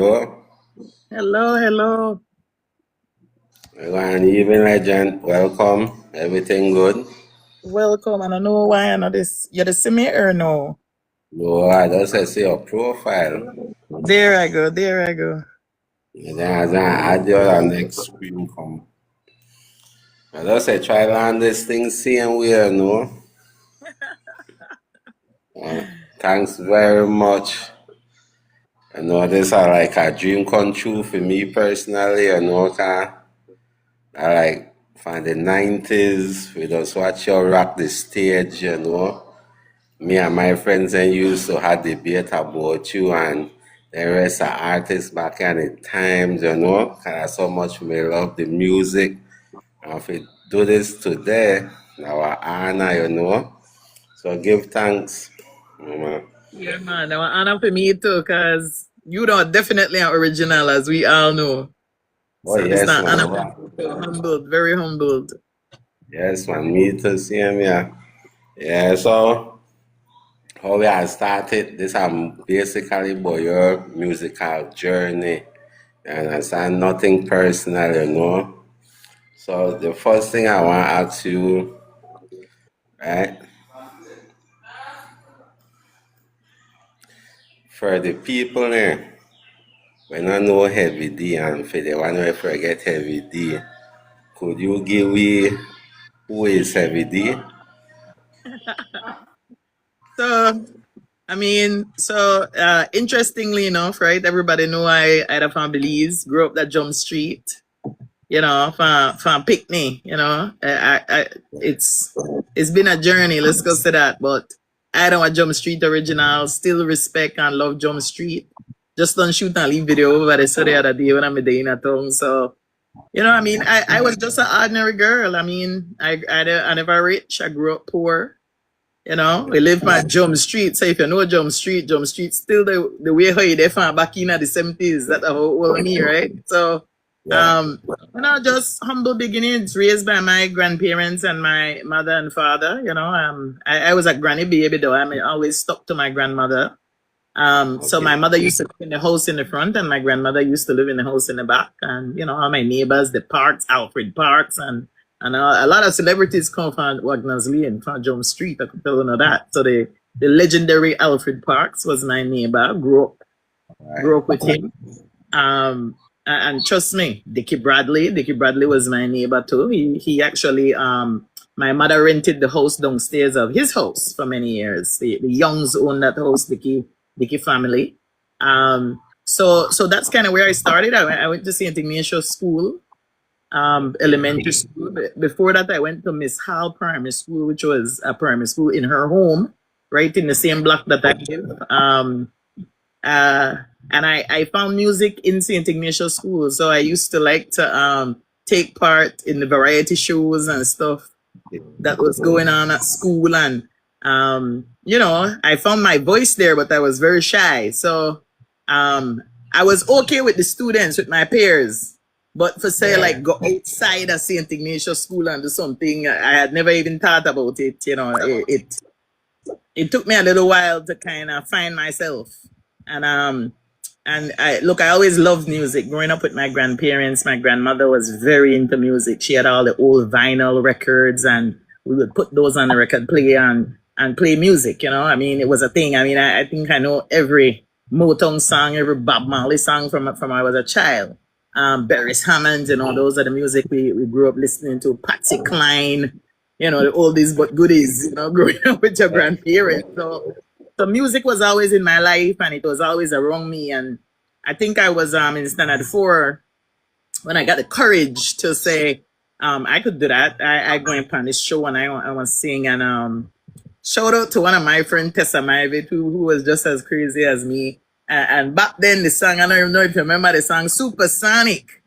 hello. Hello, hello. Good evening, legend. Welcome. Everything good? Welcome. I don't know why I know this. You're the same or no? No, I just see your profile. There I go. There I go. And then as I add your next screen come. I just say try land this thing same way, no? Uh, Thanks very much. I know this are like a dream come true for me personally, I like from the 90s, we just watch you rock the stage. Me and my friends and used to have debate about you and the rest of artists back in the times. Cause so much we love the music. And if we do this today, our honor. So give thanks. You Yeah, man. Now, honor for me too, because you know definitely an original, as we all know. Oh So it's yes, not man. honor for me too. Humbled, very humbled. Yes, man. Me too, same yeah. Yeah, so how we have started this basically about your musical journey. And I said nothing personal. So the first thing I want to ask you, right, for the people there, when I know Heavy D and for the one who forget Heavy D, could you give me who is Heavy D? So interestingly enough, right? Everybody know I from Belize, grew up that Jump Street. From Picnic, it's been a journey, let's go say that, but I don't want Jump Street original, still respect and love Jump Street. Just don't shoot and leave video over there so the other day when I'm in a town. So, I was just an ordinary girl. I never rich, I grew up poor. We live by Jump Street. So if you know Jump Street still the way how they found back in the 70s. That's how old me, right? So Yeah. just humble beginnings, raised by my grandparents and my mother and father. I was a granny baby though. Always stuck to my grandmother. So Okay. my mother used to live in the house in the front, and my grandmother used to live in the house in the back. And all my neighbors, the Parks, Alfred Parks, and a lot of celebrities come from Wagners Lane, from Jump Street. I could tell you that. So the legendary Alfred Parks was my neighbor. Grew up with him. And trust me, Dickie Bradley. Dickie Bradley was my neighbor too. He actually my mother rented the house downstairs of his house for many years. The Youngs owned that house, Dickie family. So that's kind of where I started. I went to St. Ignatius School, elementary school. Before that, I went to Miss Hall Primary School, which was a primary school in her home, right in the same block that I live. And I found music in St. Ignatius School. So I used to like to take part in the variety shows and stuff that was going on at school. And, I found my voice there, but I was very shy. So I was okay with the students, with my peers. But for say like go outside of St. Ignatius School and do something, I had never even thought about it. It took me a little while to kind of find myself. And I always loved music. Growing up with my grandparents, my grandmother was very into music. She had all the old vinyl records, and we would put those on the record player and play music. It was a thing. I think I know every Motown song, every Bob Marley song from I was a child. Beres Hammond, those are the music we grew up listening to. Patsy Cline, the oldies but goodies. Growing up with your grandparents. So music was always in my life, and it was always around me. And I think I was in standard 4 when I got the courage to say I could do that. I go on this show and I was sing. And shout out to one of my friends, Tessa Maivit, who was just as crazy as me. And back then the song, I don't even know if you remember the song Supersonic.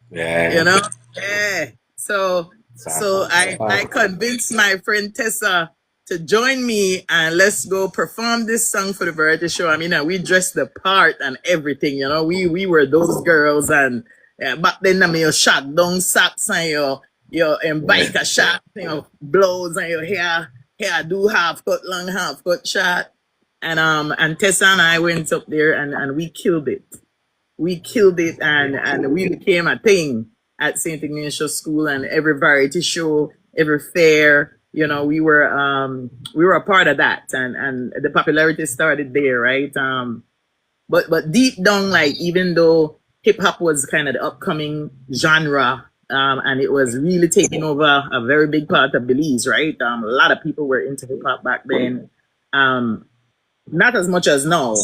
Yeah. Yeah. So I convinced my friend Tessa to join me and let's go perform this song for the variety show. We dressed the part and everything, we were those girls. And back then, your shot down socks and your biker shot, blows, and your hair do half cut long, half cut short. And Tessa and I went up there and we killed it. we killed it, and we became a thing at St. Ignatius School, and every variety show, every fair, we were a part of that, and the popularity started there, right? But deep down, like, even though hip hop was kind of the upcoming genre, and it was really taking over a very big part of Belize, right? A lot of people were into hip hop back then. Not as much as now.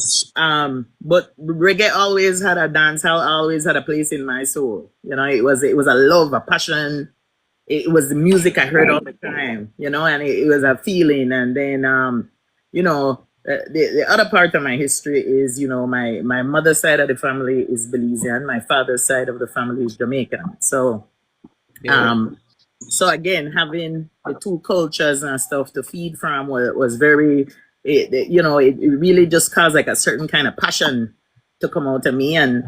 But reggae always had a dancehall, always had a place in my soul. It was a love, a passion. It was the music I heard all the time, and it was a feeling. And then, the other part of my history is, my mother's side of the family is Belizean. My father's side of the family is Jamaican. So again, having the two cultures and stuff to feed from was very, it really just caused like a certain kind of passion to come out of me. And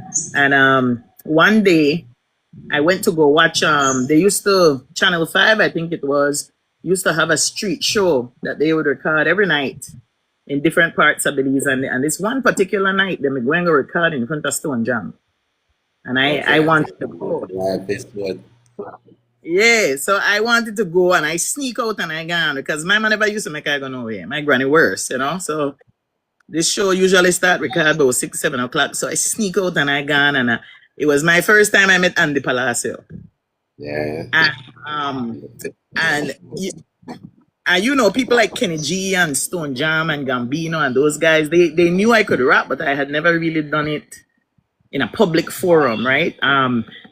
one day I went to go watch, they used to, Channel 5, I think it was, used to have a street show that they would record every night in different parts of Belize. And this one particular night, they were going to record in front of Stone Jam. And I wanted to go. Yeah, so I wanted to go, and I sneak out and I gone because my man never used to make I go nowhere. My granny worse, So this show usually start record about 6, 7 o'clock. So I sneak out and I gone, and it was my first time I met Andy Palacio. Yeah. And people like Kenny G and Stone Jam and Gambino and those guys, they knew I could rap, but I had never really done it in a public forum, right?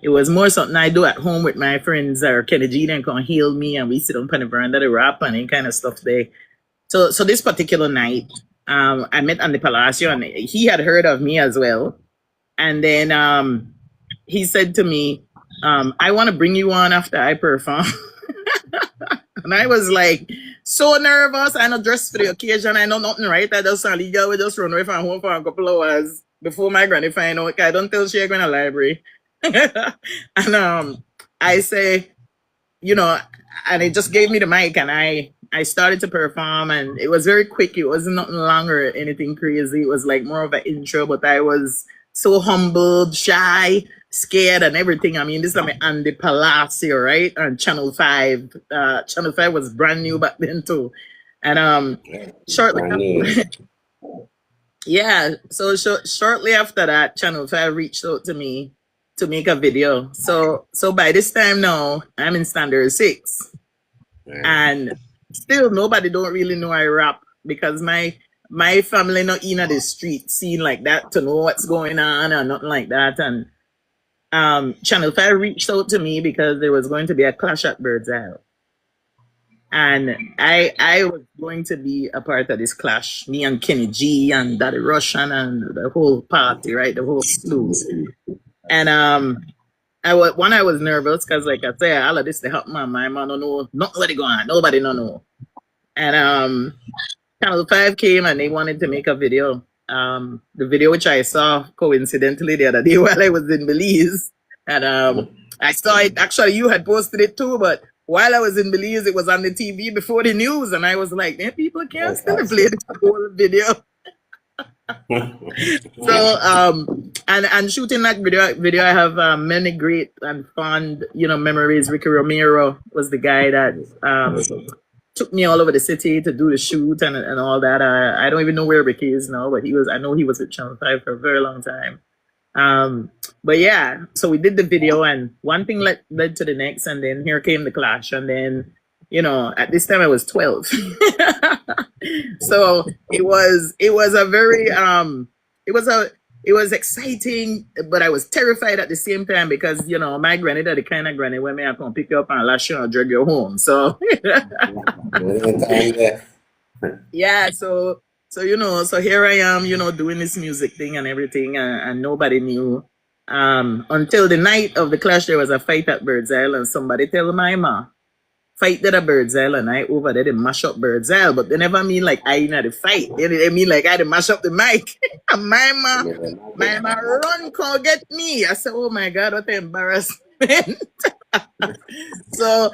It was more something I do at home with my friends, or Kenny G then come heal me, and we sit on the veranda to rap and any kind of stuff there. So this particular night, I met Andy Palacio, and he had heard of me as well. And then he said to me, I want to bring you on after I perform. And I was like, so nervous. I know dressed for the occasion. I know nothing, right? I just legal. We just run away from home for a couple hours before my granny find out. I don't tell she going to library. And I say, and it just gave me the mic, and I started to perform, and it was very quick. It wasn't nothing long or anything crazy. It was like more of an intro, but I was so humbled, shy, scared, and everything. I mean, this is like Andy Palacio, right? And Channel 5. Channel 5 was brand new back then too. And shortly shortly after that, Channel 5 reached out to me to make a video. So by this time now, I'm in standard 6. And still nobody don't really know I rap, because my family not in the street scene like that to know what's going on or nothing like that. And Channel 5 reached out to me because there was going to be a clash at Bird's Eye. And I was going to be a part of this clash. Me and Kenny G and Daddy Russian and the whole party, right? The whole slew. And I was nervous because, like I said, all of this to help my man don't know nothing what going on. Nobody don't know. And Channel 5 came and they wanted to make a video. The video which I saw coincidentally the other day while I was in Belize. And I saw it, actually you had posted it too, but while I was in Belize, it was on the TV before the news, and I was like, people can't still play this whole video. So and shooting that video I have many great and fond memories. Ricky Romero was the guy that took me all over the city to do the shoot and all that. I don't even know where Ricky is now, but I know he was at Channel 5 for a very long time. But yeah, so we did the video, and one thing led to the next, and then here came the clash. And then, at this time I was 12. So it was a very it was exciting, but I was terrified at the same time because my granny the kind of granny where me I can pick you up and lash you and drag you home. So yeah, so here I am, doing this music thing and everything, and nobody knew. Until the night of the clash, there was a fight at Bird's Eye, and somebody tell my ma, fight at Bird's Eye, and I over there, they mash up Bird's Eye, but they never mean like I in the fight. They mean like I had to mash up the mic. And my ma run, come get me. I said, oh my God, what an embarrassment. So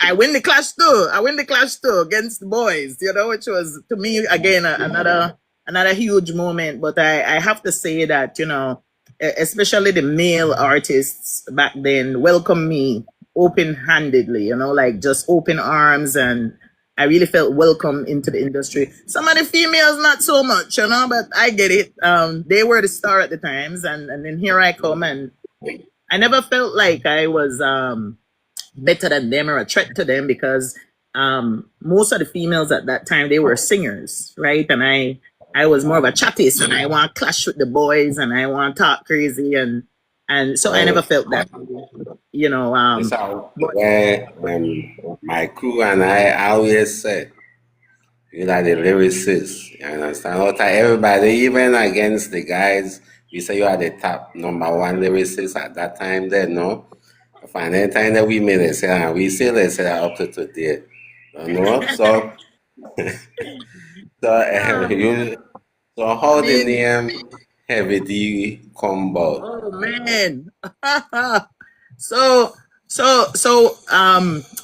I win the clash too against the boys, which was to me again another huge moment. But I have to say that especially the male artists back then, welcomed me open-handedly, like just open arms, and I really felt welcome into the industry. Some of the females not so much, but I get it. They were the star at the times, and then here I come, and I never felt like I was better than them or a threat to them, because most of the females at that time, they were singers, right? And I was more of a chattist, and I want to clash with the boys, and I want to talk crazy, and so I never felt that, This how where my crew and I always say, you know, the lyricists, you understand? All time, everybody, even against the guys, we say you are the top number one lyricist at that time. Then no, and any time that we made it, say, and we still they say that up to today, you know. So um, you, so I how the mean, name Heavy D come about? oh man. So so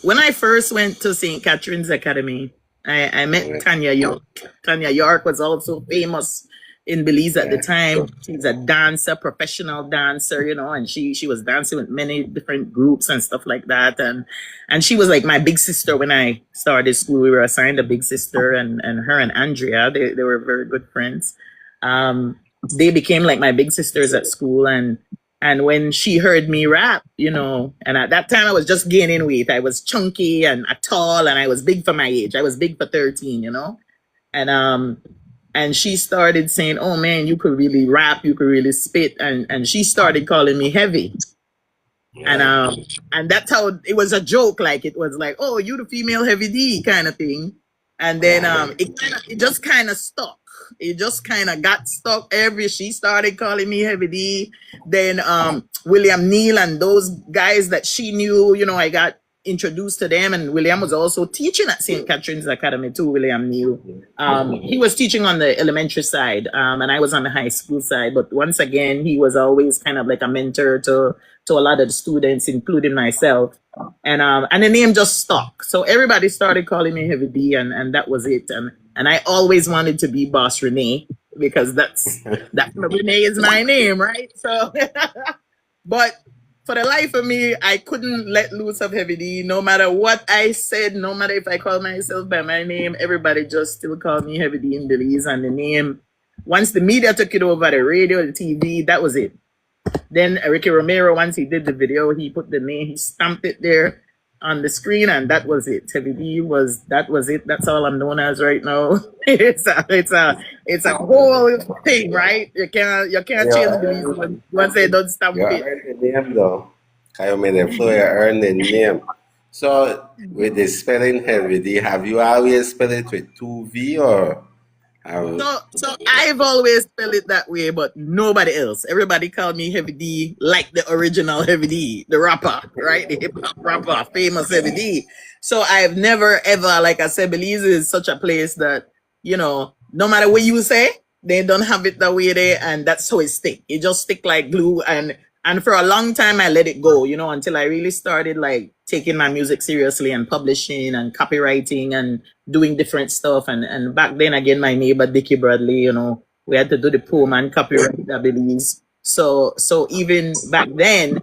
when I first went to St. Catherine's Academy, I met Okay. Tanya York. Tanya York was also famous in Belize at the Yeah. time. She's a dancer, professional dancer, and she was dancing with many different groups and stuff like that. And she was like my big sister when I started school. We were assigned a big sister, and her and Andrea, they were very good friends. They became like my big sisters at school, and when she heard me rap, and at that time I was just gaining weight. I was chunky and tall, and I was big for my age. I was big for 13, and she started saying, "Oh man, you could really rap, you could really spit," and she started calling me Heavy. And Yeah. and that's how it was a joke, like it was like, "Oh, you the female Heavy D" kind of thing. And then Right. it just kind of stuck. It just kind of got stuck. She started calling me Heavy D. Then William Neal and those guys that she knew, I got introduced to them, and William was also teaching at St. Catherine's Academy too. William Neal, he was teaching on the elementary side, and I was on the high school side. But once again, he was always kind of like a mentor to a lot of the students, including myself. And the name just stuck. So everybody started calling me Heavy D, and that was it. And I always wanted to be Boss Renee, because that Renee is my name, right? So but for the life of me, I couldn't let loose of Heavy D. No matter what I said, no matter if I called myself by my name, everybody just still called me Heavy D in Belize. And the name, once the media took it over, the radio, the TV, that was it. Then Ricky Romero, once he did the video, he put the name, he stamped it there on the screen, and that was it. Heavy D that was it. That's all I'm known as right now. It's a whole thing, right? You can't change Yeah. Belize once they don't stamp You it. earn the name though. Kayo made the flow, you earn the name. So with the spelling Heavy D, have you always spelled it with two V or have So I've always spelled it that way, but nobody else. Everybody called me Heavy D, like the original Heavy D, the rapper, right? The hip hop rapper, famous Heavy D. So I've never ever, like I said, Belize is such a place that, no matter what you say, they don't have it that way there, and that's how it stick. It just stick like glue, and for a long time I let it go, until I really started like taking my music seriously and publishing and copywriting and doing different stuff. And back then again, my neighbor Dickie Bradley, we had to do the poem and copyright, I believe. So even back then,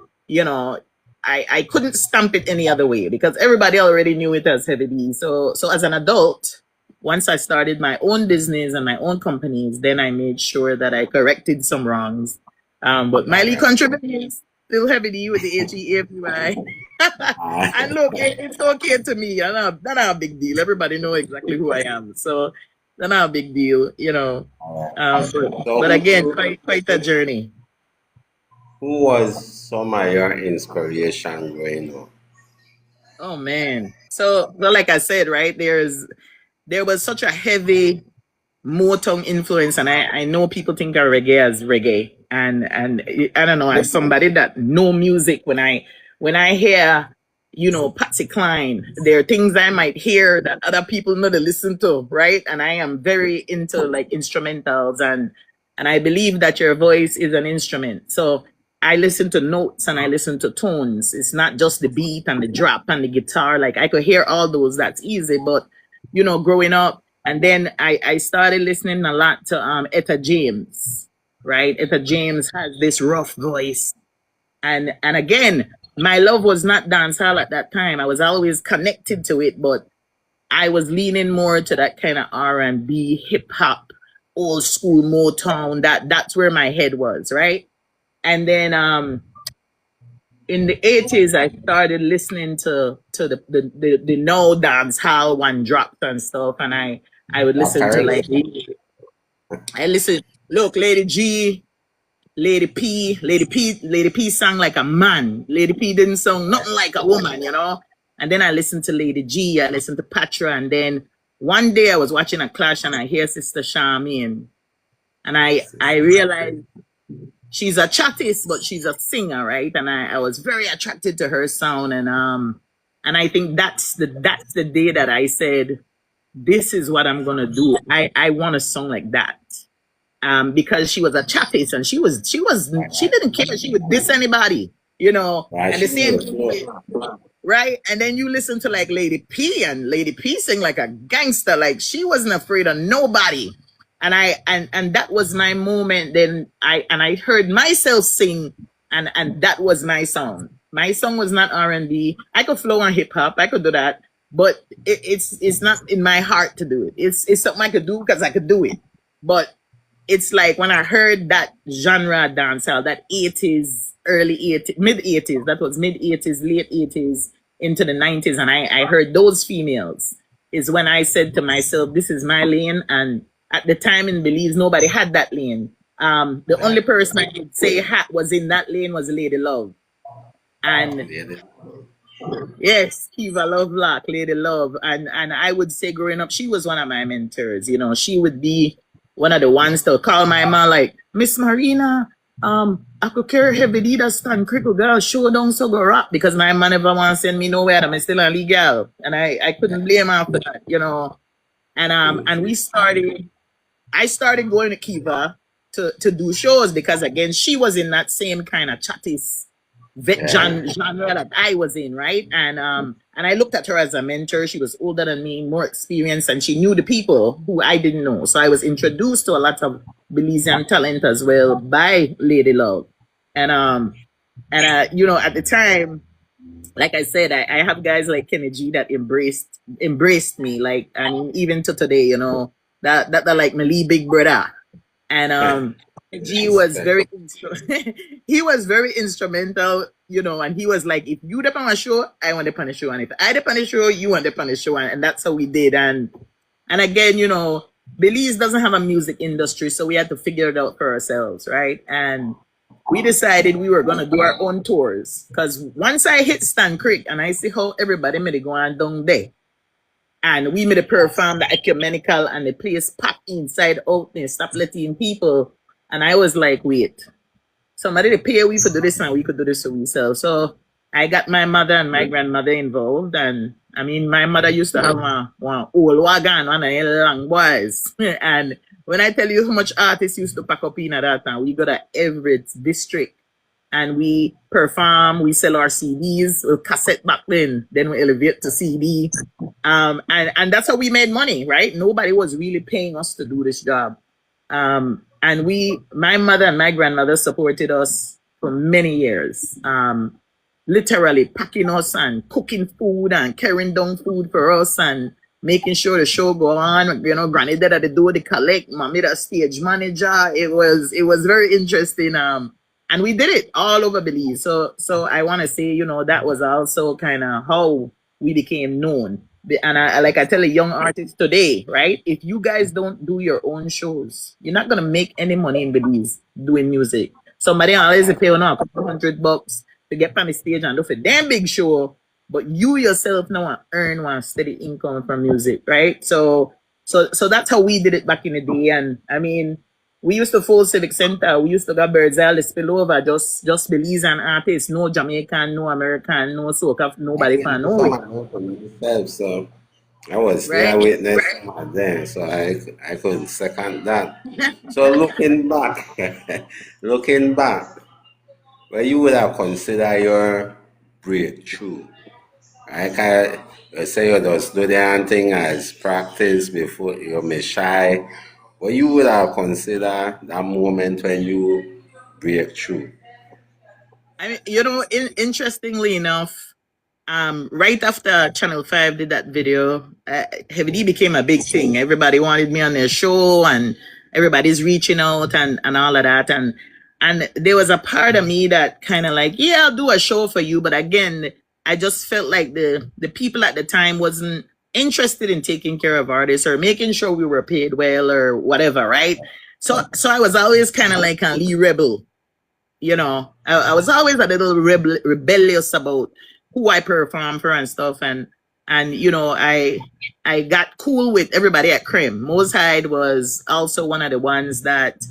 I couldn't stamp it any other way, because everybody already knew it as Heavy D. So as an adult, once I started my own business and my own companies, then I made sure that I corrected some wrongs. But Miley contributions still Heavy D with the HEAPY. And look, it's okay to me. That's not a big deal. Everybody know exactly who I am. So that's not a big deal, so but again, quite a journey. who was some of your inspiration growing up? Oh man. So like I said, right, there was such a heavy Motown influence, and I know people think of reggae as reggae, and I don't know, as somebody that know music, when I hear, Patsy Cline, there are things I might hear that other people know to listen to, right? And I am very into like instrumentals, and I believe that your voice is an instrument. So I listen to notes and I listen to tones. It's not just the beat and the drop and the guitar. Like I could hear all those, that's easy. But growing up, and then I started listening a lot to Etta James, right? Etta James has this rough voice. And again, my love was not dancehall at that time. I was always connected to it, but I was leaning more to that kind of R&B, hip hop, old school Motown. That's where my head was, right? And then in the 80s, I started listening to the no dance hall one dropped and stuff, and I would listen to Apparently, like I listen. Look, Lady G, Lady P sang like a man. Lady P didn't sound nothing like a woman, you know. And then I listened to Lady G, I listened to Patra, and then one day I was watching a clash and I hear Sister Charmaine, and I realized she's a chatist, but she's a singer, right? And I was very attracted to her sound, and I think that's the day that I said, this is what I'm gonna do. I want to song like that. Because she was a chatist and she didn't care. She would diss anybody, you know. why And the she same was right? And then you listen to like Lady P, and Lady P sing like a gangster, like she wasn't afraid of nobody. And that was my moment. Then I heard myself sing, and that was my song. My song was not R&B. I could flow on hip hop, I could do that, but it's not in my heart to do it. It's something I could do because I could do it. But it's like when I heard that genre dancehall, that 80s, early 80s, mid 80s, that was mid 80s, late 80s into the 90s, and I heard those females, is when I said to myself, this is my lane. And at the time in Belize, nobody had that lane. The only person I could say was in that lane was Lady Love. And yes, Kiva Love Lock, Lady Love. And I would say growing up, she was one of my mentors. You know, she would be one of the ones to call my mom like, Miss Marina, I could carry Hevvy D that stand critical girl, show down so go rap, because my man never want to send me nowhere. I'm still illegal. And I couldn't blame her for that, you know. And I started going to Kiva to do shows because again, she was in that same kind of chattis genre that I was in, right? And I looked at her as a mentor. She was older than me, more experienced, and she knew the people who I didn't know. So I was introduced to a lot of Belizean talent as well by Lady Love. And you know, at the time, like I said, I have guys like Kenny G that embraced me, like, and even to today, you know, that like my Lee big brother. And G was he was very instrumental, you know, and he was like, if you dip on a show, I want to on a show, and if I dip on a show, you want to on a show, and that's how we did. And again, you know, Belize doesn't have a music industry, so we had to figure it out for ourselves, right? And we decided we were gonna do our own tours, because once I hit Stan Creek and I see how everybody made it go on down there, and we made a perform the ecumenical and the place packed inside out there, stop letting people. And I was like, wait, somebody to pay we for do this and we could do this for ourselves. So I got my mother and my grandmother involved. And I mean, my mother used to have one old wagon, one of the long boys. And when I tell you how much artists used to pack up in at that time, we go to Everett district and we perform, we sell our CDs, or cassette back then we elevate to CD. And that's how we made money, right? Nobody was really paying us to do this job. And my mother and my grandmother supported us for many years. Literally packing us and cooking food and carrying down food for us and making sure the show go on. You know, Granny did at the door, they collect, mommy the stage manager. It was very interesting. And we did it all over Belize. So I want to say, you know, that was also kind of how we became known. And like I tell a young artist today, right? If you guys don't do your own shows, you're not gonna make any money in Belize doing music. Somebody always pay on a couple $100 to get on the stage and do for damn big show, but you yourself now earn one steady income from music, right? So that's how we did it back in the day. And I mean, we used to full Civic Center. We used to go birds all the spill over, just Belizean artists, no Jamaican, no American, no soca, nobody fan, no. So I was there witness then, so I couldn't second that. So looking back, well, you would have considered your breakthrough. Like I say, you just do the thing as practice before you may shy, What you would have consider that moment when you break through? I mean, interestingly enough, right after Channel 5 did that video, Heavy D became a big thing. Everybody wanted me on their show, and everybody's reaching out and all of that. And there was a part of me that kind of like, yeah, I'll do a show for you. But again, I just felt like the people at the time wasn't interested in taking care of artists or making sure we were paid well or whatever, right? So I was always kind of like a Lee Rebel, I was always a little rebellious about who I perform for and stuff, and I got cool with everybody at Crim. Mose Hyde was also one of the ones that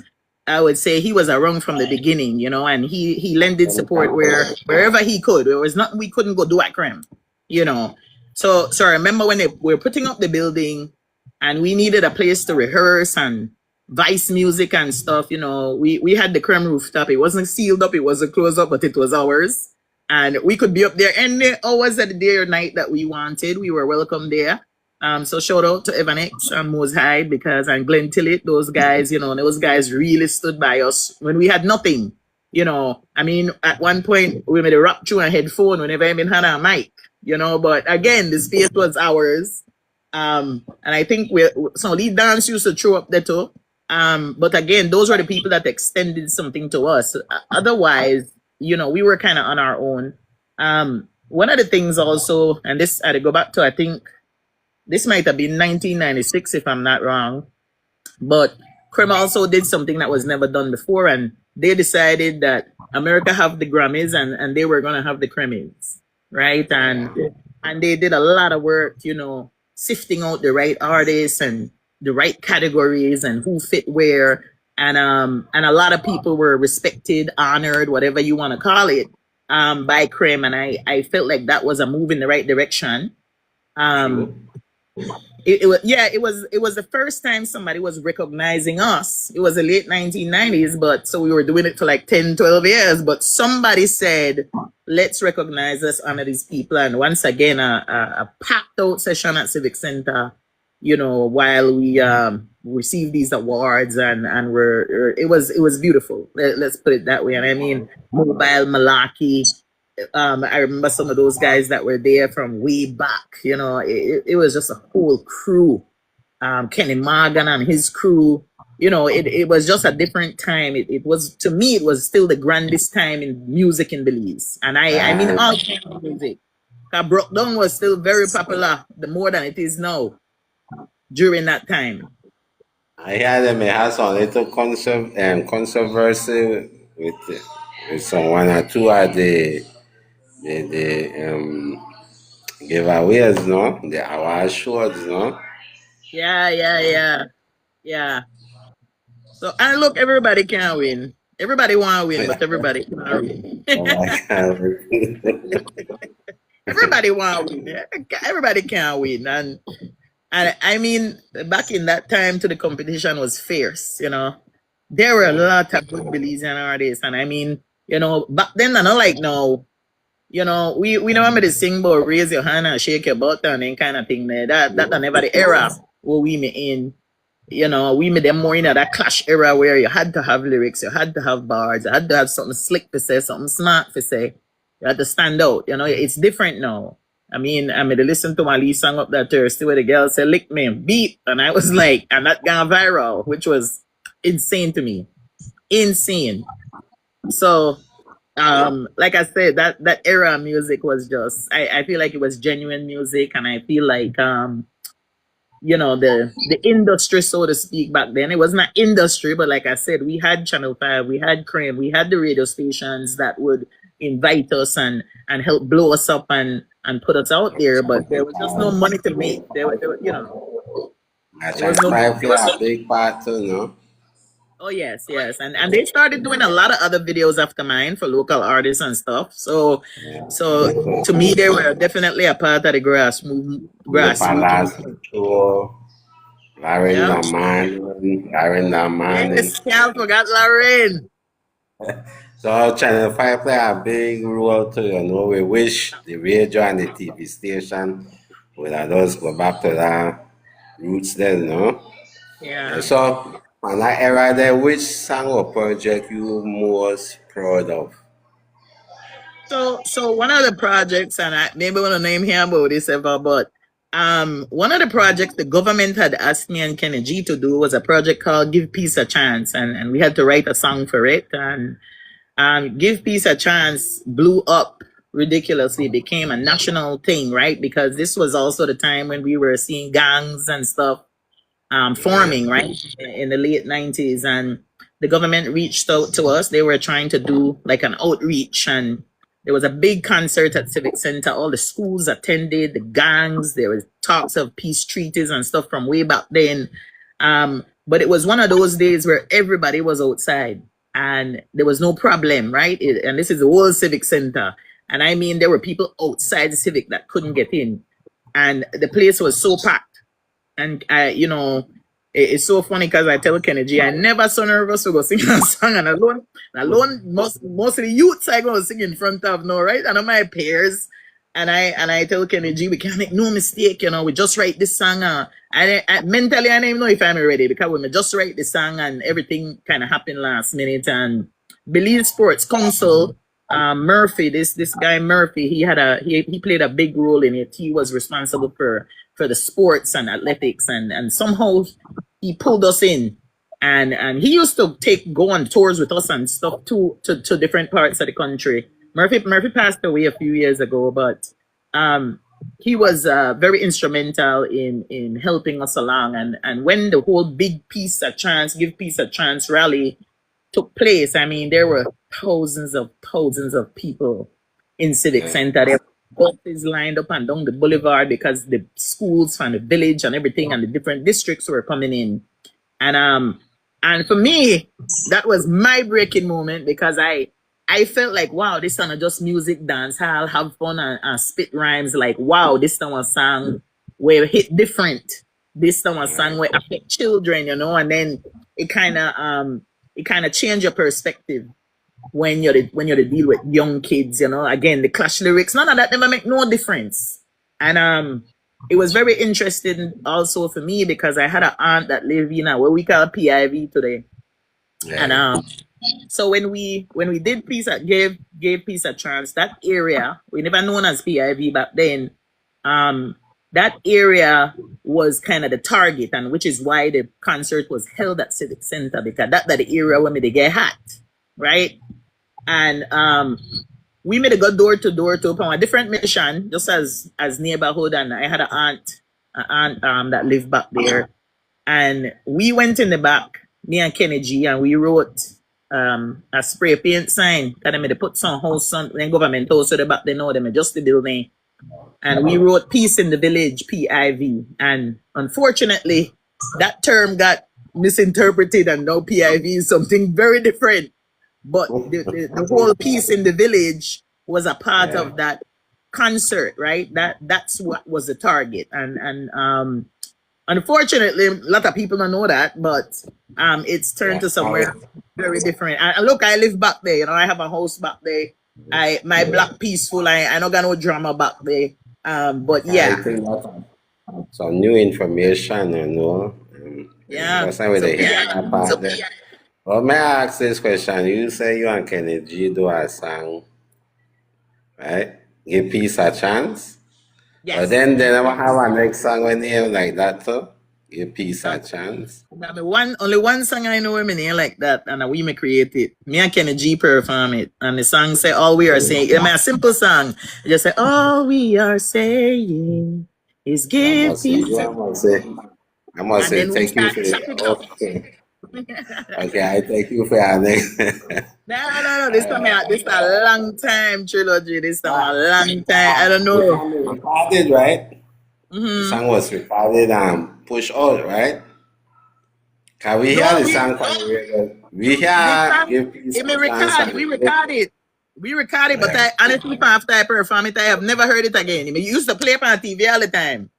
I would say he was around from the beginning, and he lended support wherever he could. There was nothing we couldn't go do at Crim, you know. So I remember when they were putting up the building, and we needed a place to rehearse and Vice music and stuff, we had the creme rooftop. It wasn't sealed up, it wasn't closed up, but it was ours. And we could be up there any hours of the day or night that we wanted. We were welcome there. So shout out to Evan X and Mose Hyde because and Glenn Tillett, those guys, those guys really stood by us when we had nothing. I mean, at one point we made a rap through a headphone whenever I even had a mic, but again, the space was ours. And I think some of these dance used to throw up there too. But again, those were the people that extended something to us. Otherwise, we were kind of on our own. One of the things also, and this I had to go back to, I think this might have been 1996 if I'm not wrong, but Creme also did something that was never done before, and they decided that America have the Grammys and they were gonna have the Grammys, right? And they did a lot of work, sifting out the right artists and the right categories and who fit where, and a lot of people were respected, honored, whatever you want to call it, by Creme, and I felt like that was a move in the right direction. It was the first time somebody was recognizing us. It was the late 1990s, but so we were doing it for like 10, 12 years, but somebody said, let's recognize us, honor these people. And once again, a packed out session at Civic Center, while we received these awards, and it was beautiful. Let's put it that way. And I mean, Mobile Malaki, I remember some of those guys that were there from way back. It was just a whole crew. Kenny Morgan and his crew. It was just a different time. It was, to me, it was still the grandest time in music in Belize, and I mean all kinds of music. Broke Down was still very popular, the more than it is now during that time. I hear them had some little controversy with some one or two of the giveaways, no? The award shows, no? Yeah. So, and look, everybody can win. Everybody want to win, but everybody can't win. Everybody want to win. Everybody can't win. And I mean, back in that time, the competition was fierce, There were a lot of good Belizean artists. And I mean, back then, I not like now, we don't want me to sing about raise your hand and shake your butt and kind of thing there. That never the era where we me in. We made them more in that clash era where you had to have lyrics, you had to have bars, you had to have something slick to say, something smart to say. You had to stand out. It's different now. I mean, I made to listen to my Lee song up that Thursday where the girl said, lick me, beat. And I was like, and that gone viral, which was insane to me. Insane. So, like I said, that era of music was just, I feel like it was genuine music, and I feel like, the industry, so to speak, back then, it was not industry, but like I said, we had Channel 5, we had Creme, we had the radio stations that would invite us and help blow us up and put us out there, but there was just no money to make. There was no, a big part too, no? Oh yes, and they started doing a lot of other videos after mine for local artists and stuff. So to me, they were definitely a part of the grassroots. Lauren Yes, can't forget Lauren. So Channel 5 play a big role too, We wish the radio and the TV station would have us go back to that roots there, Yeah. So, on that era there, which song or project you most proud of? So one of the projects, and I maybe want to name here about this ever, but one of the projects the government had asked me and Kenny G to do was a project called Give Peace a Chance, and we had to write a song for it. And Give Peace a Chance blew up ridiculously, became a national thing, right? Because this was also the time when we were seeing gangs and stuff Yeah. forming, right, in the late 90s. And the government reached out to us. They were trying to do like an outreach, and there was a big concert at Civic Center. All the schools attended, the gangs, there was talks of peace treaties and stuff from way back then. But it was one of those days where everybody was outside and there was no problem, right? And this is the whole Civic Center. And I mean, there were people outside the Civic that couldn't get in. And the place was so packed. And it's so funny because I tell Kennedy, I never so nervous to go sing a song, and alone, most of the youths I go sing in front of, no, right? And my peers, and I tell Kennedy, we can't make no mistake, we just write this song. I mentally, I don't even know if I'm ready, because when we just write the song and everything kind of happened last minute. And Belize Sports Council, Murphy, this guy Murphy, he played a big role in it. He was responsible for the sports and athletics, and somehow he pulled us in, and he used to go on tours with us and stuff to different parts of the country. Murphy passed away a few years ago, but he was very instrumental in helping us along. And when the whole big Peace a Chance, Give Peace a Chance rally took place, I mean, there were thousands of people in Civic Yeah. Center. There were buses lined up and down the boulevard because the schools from the village and everything and the different districts were coming in. And for me, that was my breaking moment, because I felt like, wow, this is not just music, dance hall, have fun and spit rhymes. Like, wow, this is a song where it hit different. This is a song where affect children, and then it kind of change your perspective when you're to deal with young kids. Again, the clash lyrics, none of that never make no difference. And it was very interesting also for me, because I had an aunt that lived in what we call PIV today. Yeah. And so when we did gave Peace a Chance, that area, we never known as PIV back then, that area was kind of the target, and which is why the concert was held at Civic Center, because that the area where they get hot, right? And we made a go door to door to open a different mission, just as neighborhood. And I had an aunt that lived back there, and we went in the back, me and Kenny G, and we wrote a spray paint sign that I made to put some house on when government house, so the back they know them just the building. And we wrote Peace in the Village, PIV. And unfortunately, that term got misinterpreted, and now PIV is something very different. But the whole Peace in the Village was a part of that concert, right? That's what was the target. And unfortunately, a lot of people don't know that, but it's turned to somewhere very different. And look, I live back there, I have a house back there. My black peaceful, I don't got no drama back there. But I yeah. think that's some new information, Yeah. That's not where So they hear yeah. that part there. Well, may I ask this question? You say you and Kenny G do a song, right? Give Peace a Chance. But Yes. then they never have a next song when they have like that too. Give Peace a Uh, Chance. only one song I know women here like that, and we may create it. Me and Kenny G perform it, and the song say all we are saying. I mean, a simple song. It just say all we are saying is I give must say, peace, I must and say, then we take you start for to chop it up. okay. Okay, I take you for your next. No. This is a long time trilogy. This time a long time. I don't The know. song was recorded, right? The Mm-hmm. song was recorded and pushed out, right? Can we hear No, the song from the radio? We this hear song, Give Peace it may a Chance record. on We the record radio. it. We record it, but I honestly, after I perform it, I have never heard it again. We used to play it on TV all the time,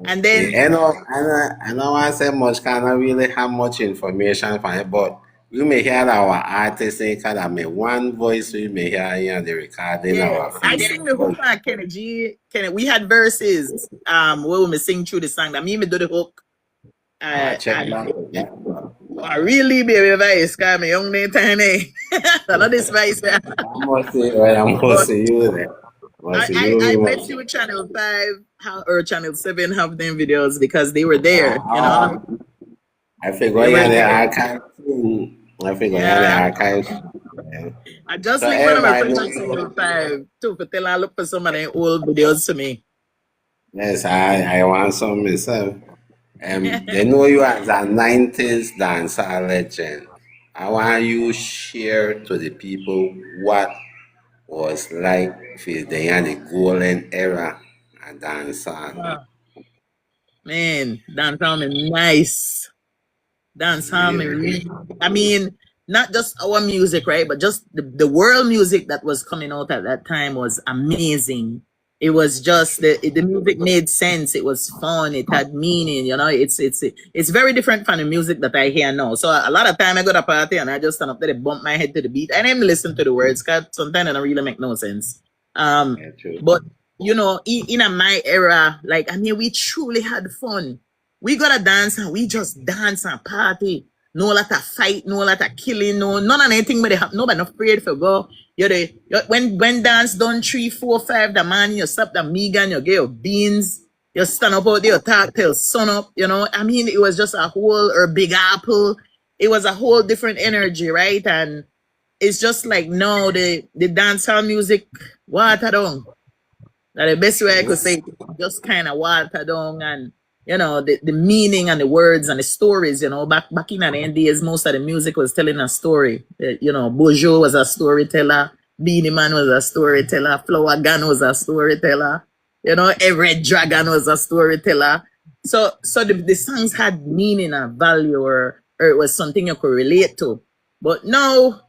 and then I know I say much cannot really have much information from it, but we may hear our artists say kind of one voice we may hear in the recording yeah, our I feed. sing the hook on Kenny G. We had verses where we sing through the song. That me do the hook, Check I, that. Yeah. I really baby vice, cause me young name tiny. I love this vice, yeah. I must say, right, I must But say you there. Must say I you bet must. you Channel 5 or Channel 7 have them videos because they were there, you know? Ah, I figure They you're were the there. archive. I figure you're the Yeah. archive. Yeah. I just So link one of my everybody friends know on Channel you. 5 too for tell I look for some of them old videos to me. Yes, I want some myself. They know you as a 90s dancer legend. I want you share to the people what was like for the golden era of dancehall. Ah, man, downtown is nice. Dancehall, me Really. really. I mean, not just our music, right? But just the world music that was coming out at that time was amazing. It was just the music made sense. It was fun. It had meaning. You know, it's very different from the music that I hear now. So a lot of time I go to a party and I just stand up there, bump my head to the beat, and then listen to the words. Cause sometimes it don't really make no sense. Yeah, true. But you know, in my era, like I mean, we truly had fun. We gotta dance and we just dance and party. No lot of fight, no lot of killing, no none of anything but they have nobody not afraid for go. When dance done 3, 4, 5 the man, you stop the Megan, you get your beans, you stand up out there, you talk till sun up, you know. I mean it was just a whole or big apple. It was a whole different energy, right? And it's just like no, the dancehall music watered down. That's the best way I True. could say it. Just kind of watered down and you know the meaning and the words and the stories. You know, back in the end days, most of the music was telling a story. You know, Bojo was a storyteller, Beanie Man was a storyteller, Flower Gun was a storyteller. You know, Everett Dragon was a storyteller. So the songs had meaning and value, or it was something you could relate to. But no,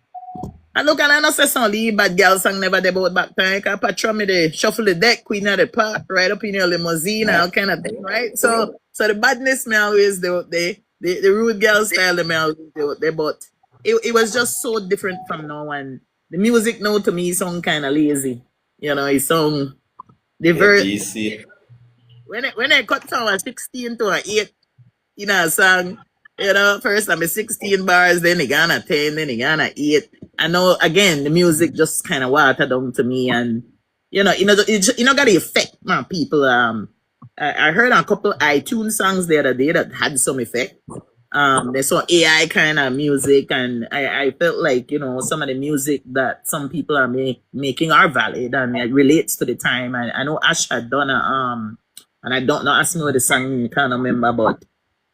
and look, and I know say some leave bad girl song never dey about back time. Cause patron me dey shuffle the deck, queen of the park, right up in your limousine, and Yeah. all kind of thing, right? So the badness me always do the rude girl style me always do they, but it was just so different from now. And the music now to me sound kind of lazy, you know. It sound the Yeah, ver BC. when I cut from a 16 to a 8 in a song. You know, first I'm a 16 bars, then it gonna 10, then it gonna 8. I know again the music just kind of watered down to me, and you know got the effect, man. People, I heard a couple iTunes songs the other day that had some effect. They saw AI kind of music, and I felt like some of the music that some people are making are valid and it relates to the time. I know Ash had done and I don't know, ask me what the song kind of remember, but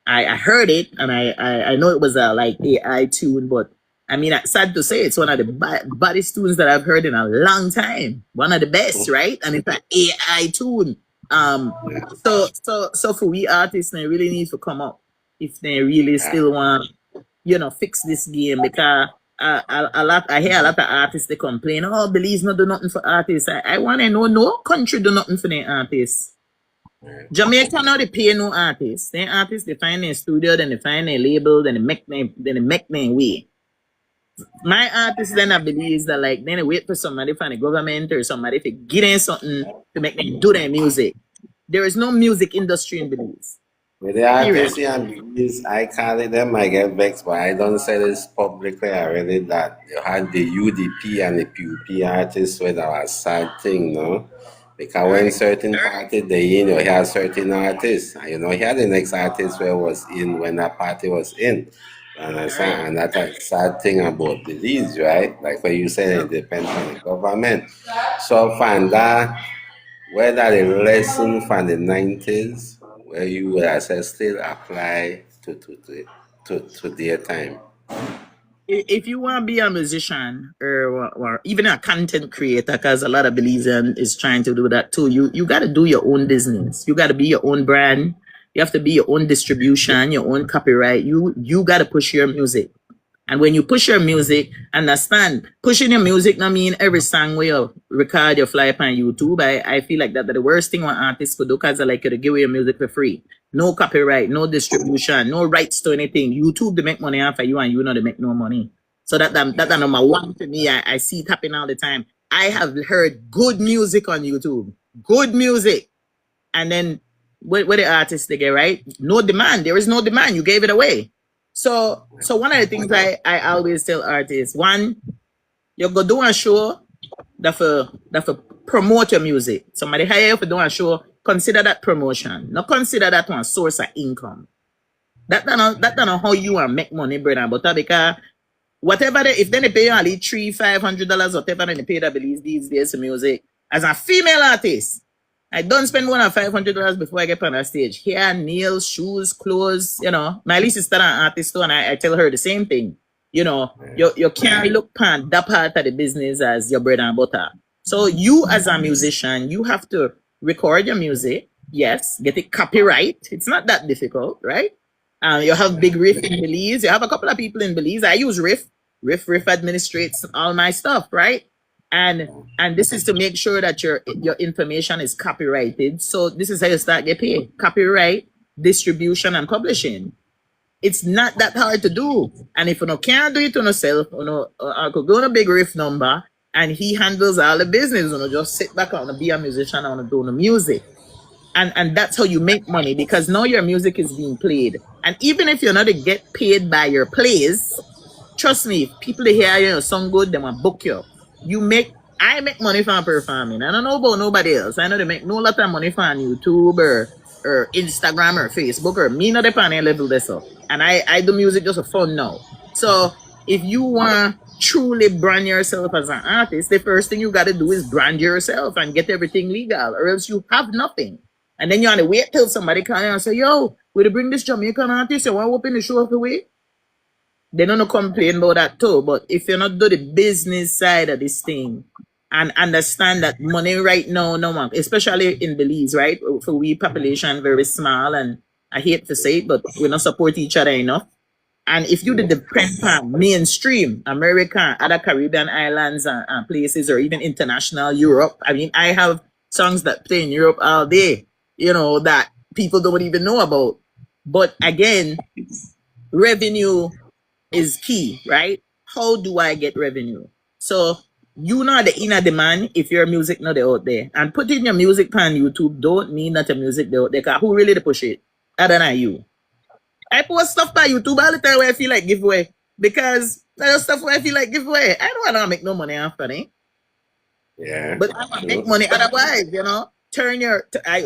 I heard it and I know it was a like AI tune, but I mean, sad to say, it's one of the baddest tunes that I've heard in a long time. One of the best, right? And it's an AI tune. Yeah. So for we artists, they really need to come up if they really Yeah. still want, fix this game, because a lot I hear a lot of artists they complain, oh, Belize not do nothing for artists. I want to know no country do nothing for their artists. Jamaica now they pay no artists. They artists they find their studio, then they find their label, then they make their way. My artists then I believe that like then they wait for somebody from the government or somebody to get in something to make them do their music. There is no music industry in Belize. With the Period. artists and beliefs, I call it them, I get vexed, but I don't say this publicly already that you had the UDP and the PUP artists where that was sad thing, no? Because when Right. certain party they in, you hear certain artists. And you know, here the next artist where was in when that party was in. Right. And that's a sad thing about Belize, right? Like when you say Yep. it depends on the government. So find that whether the lesson from the 90s, where you would have said still apply to their time. If you want to be a musician or even a content creator, because a lot of Belizean is trying to do that too, you got to do your own business. You got to be your own brand. You have to be your own distribution, your own copyright. You got to push your music. And when you push your music, understand, pushing your music not mean every song where you record your fly up on YouTube. I feel like that the worst thing one artist could do, because I like you to give away your music for free. No copyright, no distribution, no rights to anything. YouTube they make money off of you and you know they make no money. So that number one for me. I see it happen all the time. I have heard good music on YouTube. Good music. And then what the artists they get, right? No demand. There is no demand. You gave it away. So one of the things I always tell artists, one, you go do a show that for promote your music. Somebody hire you for do a show, consider that promotion. Not consider that one source of income. That not how you want make money, bread and butter, because whatever if then they pay you only $300-500, whatever they pay that Belize these days for music. As a female artist, I don't spend more than $500 before I get on a stage. Hair, nails, shoes, clothes, My little sister an artist too, and I tell her the same thing. You can't look upon that part of the business as your bread and butter. So you as a musician, you have to record your music. Yes, get it copyright. It's not that difficult, right? You have Big Riff in Belize. You have a couple of people in Belize. I use Riff. Riff administrates all my stuff, right? And this is to make sure that your information is copyrighted. So this is how you start get paid. Copyright, distribution, and publishing. It's not that hard to do. And if you can't do it on yourself, I could go on a Big Riff number and he handles all the business. Just sit back and be a musician and do the music. And that's how you make money, because now your music is being played. And even if you're not to get paid by your plays, trust me, if people hear you song good, they want to book you. I make money from performing. I don't know about nobody else. I know they make no lot of money from YouTube or Instagram or Facebook, or me not the any level this up. And I do music just for fun now. So if you want to truly brand yourself as an artist, the first thing you got to do is brand yourself and get everything legal, or else you have nothing. And then you want to wait till somebody come and say, yo, will bring this Jamaican artist? You want to open the show up away? They don't complain about that too. But if you're not do the business side of this thing and understand that money right now, no one, especially in Belize, right? For we population very small, and I hate to say it, but we don't support each other enough. And if you did the print mainstream, America, other Caribbean islands and places, or even international Europe, I mean, I have songs that play in Europe all day, that people don't even know about. But again, revenue is key, right? How do I get revenue? So you know the inner demand if your music not out there. And putting your music on YouTube don't mean that your music out there, because who really to push it? Other than you. I post stuff by YouTube all the time where I feel like giveaway, because there's stuff where I feel like giveaway. I don't want to make no money off of it. Yeah. But I want to make money otherwise,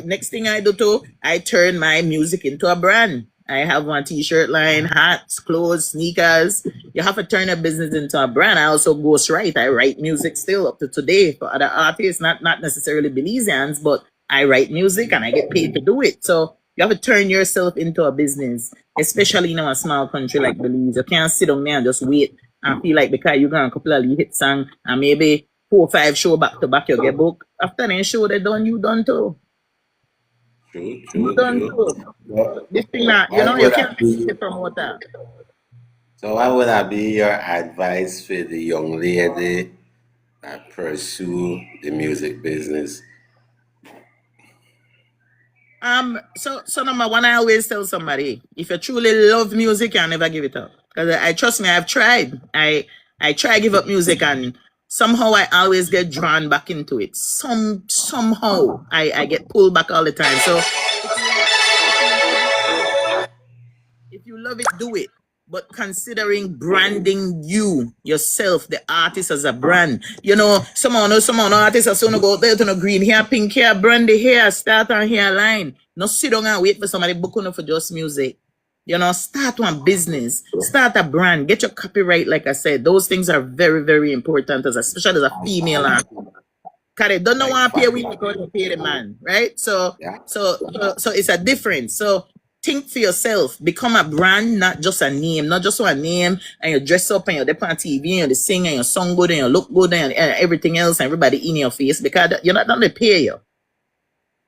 next thing I do too, I turn my music into a brand. I have one t-shirt line, hats, clothes, sneakers. You have to turn a business into a brand. I also ghostwrite. I write music still up to today for other artists, not necessarily Belizeans, but I write music and I get paid to do it. So you have to turn yourself into a business, especially in a small country like Belize. You can't sit down there and just wait and feel like because you got a couple of hit songs and maybe 4 or 5 shows back to back, you get booked. After that show they done, you done too. True. This thing that, you can't be promote that. So what would that be your advice for the young lady that pursue the music business? So number one, I always tell somebody, if you truly love music, you never give it up. Because I trust me, I've tried. I try to give up music, and somehow I always get drawn back into it. Somehow I get pulled back all the time. So if you love it, do it. But considering branding yourself, the artist as a brand. Some artists are going to go there to no green hair, pink hair, brandy hair, start on hair line. No sit down and wait for somebody booking for just music. Start one business, start a brand, get your copyright. Like I said, those things are very, very important, especially as a female artist. Because they don't know want to pay we because they pay the man, right? So it's a difference. So think for yourself, become a brand, not just a name, not just one name, and you dress up and you're there on TV and you sing and you song good and you look good and everything else, and everybody in your face, because you're not going to pay you.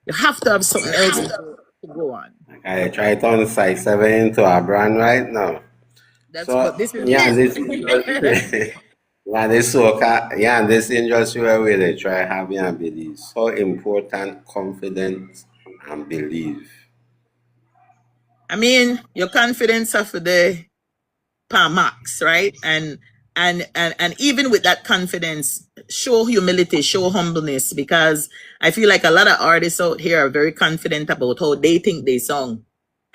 You have to have something else to go on. I try to turn size 7 into a brand right now. That's what this is. This industry where they try having and believe. So important, confidence and believe. I mean, your confidence are for the per max, right? And and even with that confidence, show humility, show humbleness, because I feel like a lot of artists out here are very confident about how they think they song.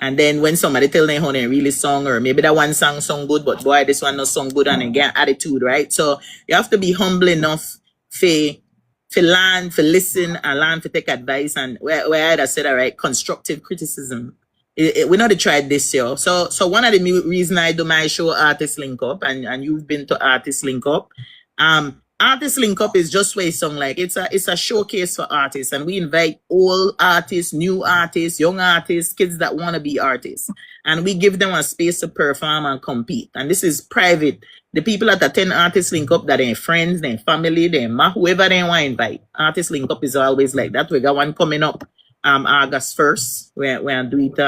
And then when somebody tell them how they really song, or maybe that one song good, but boy, this one not song good, and again attitude, right? So you have to be humble enough for learn, for listen, and learn to take advice. And where I said, all right, constructive criticism. We know they tried this year. So one of the reason I do my show Artist Link Up, and you've been to Artist Link Up. Artist Link Up is just where song like it's a showcase for artists, and we invite all artists, new artists, young artists, kids that want to be artists, and we give them a space to perform and compete. And this is private. The people that attend Artist Link Up, that their friends, their family, their ma, whoever they want to invite. Artist Link Up is always like that. We got one coming up August 1st. We're do it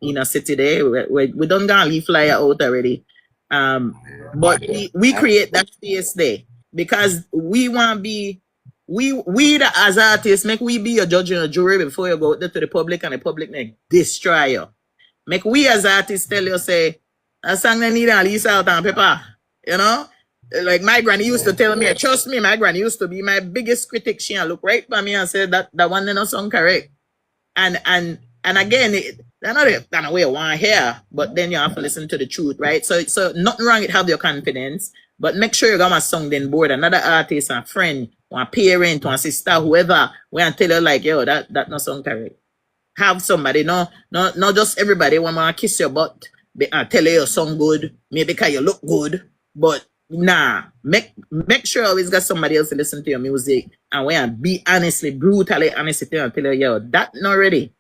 in a city there. We don't got a leaf flyer out already. But we create that space there because we want to be we as artists, make we be a judge and a jury before you go out there to the public, and the public make destroy you. Make we as artists tell you, say, a song they need at least out on paper. You know? Like my granny used to tell me, trust me, my granny used to be my biggest critic. She look right for me and said that one they not sound correct. And again, they're not way I want to hear, but then you have to listen to the truth, right? So nothing wrong with have your confidence, but make sure you got my song then board another artist, a friend, or a parent, or a sister, whoever, when I tell you like, yo, that not sound correct. Have somebody, not just everybody want to kiss your butt, tell you your song good, maybe because you look good, but nah, make sure you always got somebody else to listen to your music, and when I be honestly, brutally honest with you and tell you, yo, that not ready.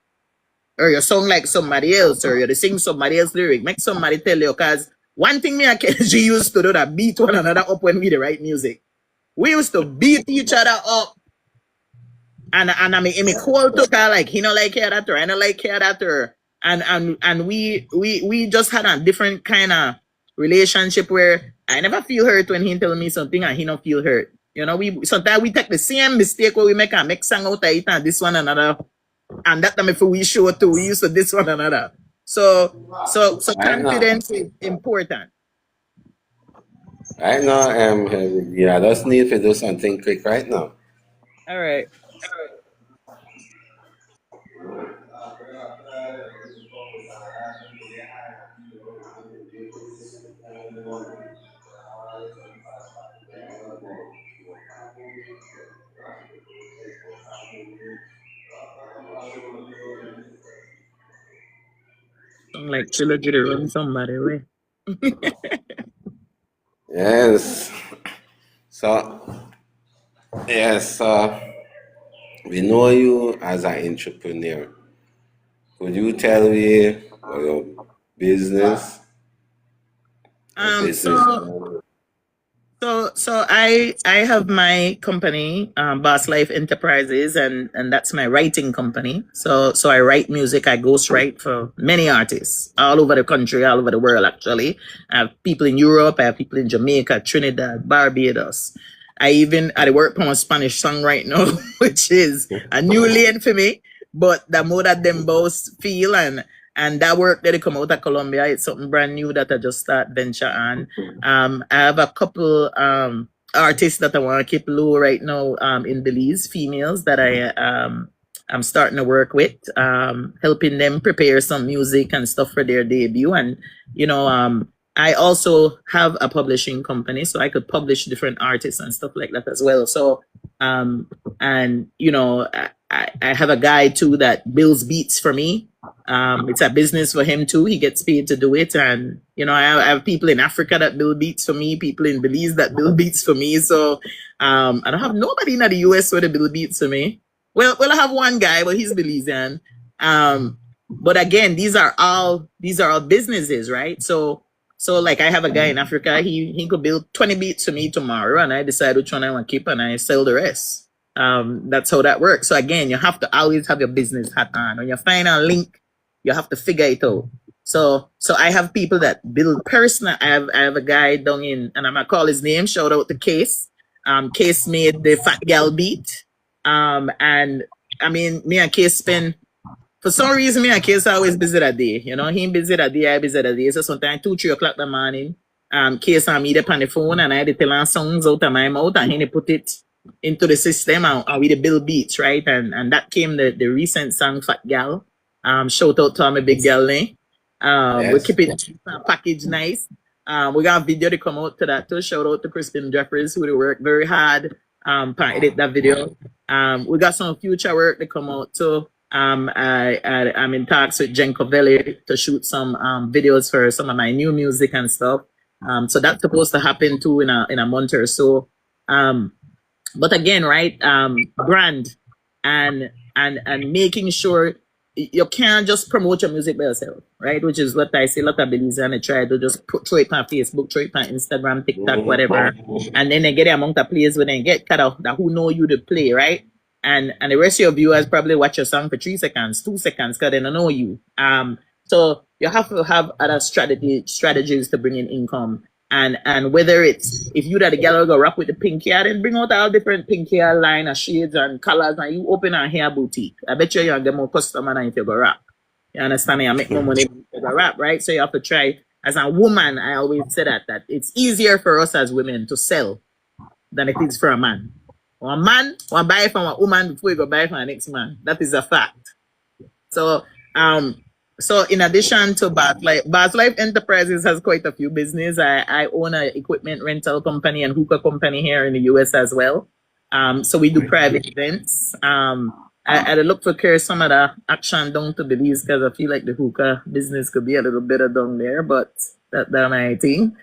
Or you song like somebody else, or you sing somebody else lyric. Make somebody tell you, because one thing me and Kenji used to do that beat one another up when we the right music. We used to beat each other up. And I mean call to her like he not like hear that, or I not like hear that, or and we just had a different kind of relationship where I never feel hurt when he tell me something and he not feel hurt. You know, we sometimes we take the same mistake where we make song out of it and this one another. And that time if we show too, we used to this one another. So confidence is important. Right now, yeah, I just need to do something quick right now. All right. Sound like trilogy to run somebody way. Yes. So, yes, we know you as an entrepreneur. Could you tell me about your business? So I have my company, Boss Life Enterprises, and that's my writing company. So I write music. I ghostwrite for many artists all over the country, all over the world. Actually, I have people in Europe. I have people in Jamaica, Trinidad, Barbados. I work on a Spanish song right now, which is a new lane for me. But the more that them both feel and that work that come out of Colombia, it's something brand new that I just start venture on. I have a couple artists that I want to keep low right now in Belize, females that I'm starting to work with, helping them prepare some music and stuff for their debut. And I also have a publishing company, so I could publish different artists and stuff like that as well. So I have a guy too that builds beats for me. It's a business for him too. He gets paid to do it. And, I have people in Africa that build beats for me, people in Belize that build beats for me. So, I don't have nobody in the US where they build beats for me. Well, I have one guy, but he's Belizean. But again, these are all businesses, right? So like I have a guy in Africa, he could build 20 beats for me tomorrow, and I decide which one I want to keep and I sell the rest. That's how that works. So again, you have to always have your business hat on. When you find a link, you have to figure it out. So I have people that build personal. I have a guy down in, and I'm gonna call his name. Shout out to Case. Case made the Fat Gal beat. And I mean, me and Case spend. For some reason, me and Case are always busy that day. He busy that day, I busy that day. So sometimes 2-3 o'clock in the morning, case on me up on the phone and I had to tell songs out of my mouth and he put it into the system and we the build beats, right? And that came the recent song Fat Gal. Shout out to all my big girl name. We keep it packaged nice. We got a video to come out to that too. Shout out to Crispin Jeffries who they work very hard to edit that video. We got some future work to come out too. I'm in talks with Jen Covelli to shoot some videos for some of my new music and stuff. So that's supposed to happen too in a month or so. But again, right, brand and making sure you can't just promote your music by yourself, right? Which is what I say. A lot of Belizean I try to just throw it on Facebook, throw it on Instagram, TikTok, whatever, and then they get the amount of players when they get cut off that who know you to play, right? And the rest of your viewers probably watch your song for 3 seconds, 2 seconds, because they don't know you. So you have to have other strategies to bring in income. And whether it's, if you that the girl go rap with the pink hair, then bring out all different pink hair line of shades and colors and you open a hair boutique. I bet you'll get more customer than if you go rap. You understand me? I make more money if you go rap, right? So you have to try, as a woman, I always say that it's easier for us as women to sell than it is for a man. One man will buy from a woman before you go buy from the next man. That is a fact. So in addition to Bath Life Enterprises has quite a few business. I own an equipment rental company and hookah company here in the US as well. So we do private events. I look for some of the action down to Belize because I feel like the hookah business could be a little better down there, but that's my thing.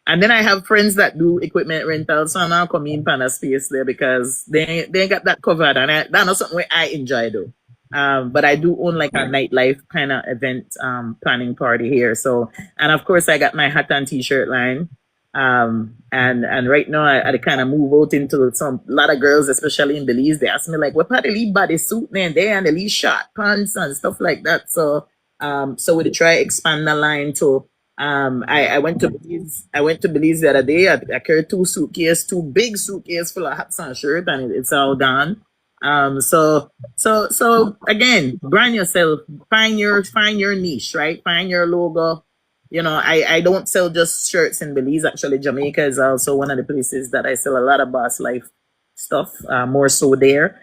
And then I have friends that do equipment rentals, so I'm not coming in pan a space there because they ain't got that covered, and that's not something I enjoy though. But I do own like a nightlife kind of event planning party here. So, and of course I got my hat and t-shirt line. And right now I kind of move out into a lot of girls, especially in Belize, they ask me like, what part of the lead body suit man there and the lead short pants and stuff like that. So, so we try expand the line to, I went to Belize the other day. I carried two big suitcases full of hats and shirts, and it's all done. So again, brand yourself, find your niche, right? Find your logo. You know, I don't sell just shirts in Belize. Actually, Jamaica is also one of the places that I sell a lot of Boss Life stuff, more so there.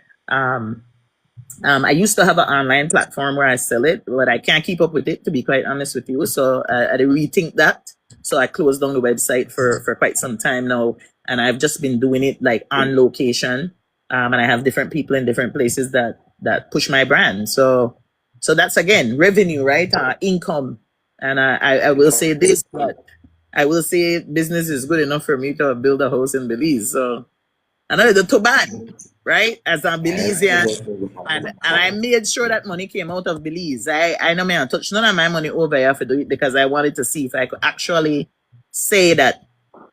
I used to have an online platform where I sell it, but I can't keep up with it, to be quite honest with you. So I had to rethink that. So I closed down the website for quite some time now. And I've just been doing it like on location. And I have different people in different places that push my brand. So that's, again, revenue, right? Income. And I will say this, but I will say business is good enough for me to build a house in Belize. So I know it's too bad, right? As a Belizean, and I made sure that money came out of Belize. I know I touched none of my money over here to do it because I wanted to see if I could actually say that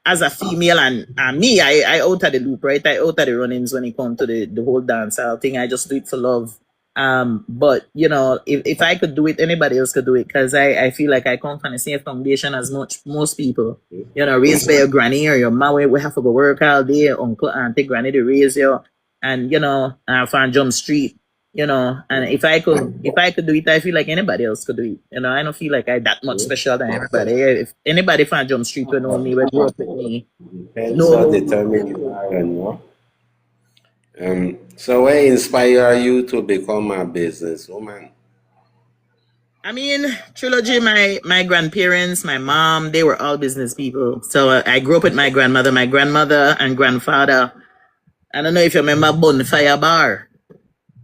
as a female and me, I out of the loop, right? I out of the runnings when it comes to the whole dancehall thing. I just do it for love. But you know, if I could do it, anybody else could do it because I feel like I come from the same foundation as most people. You know, raised by your granny or your mom, we have to go work all day, uncle, auntie, granny to raise you, and you know, from Jump Street, you know, and if I could do it, I feel like anybody else could do it. You know, I don't feel like I that much special than everybody. If anybody from Jump Street will know me, will grow up with me. So determined you are, you know. So what inspired you to become a businesswoman? I mean, Trilogy, my grandparents, my mom, they were all business people. So I grew up with my grandmother and grandfather. I don't know if you remember Bonfire Bar.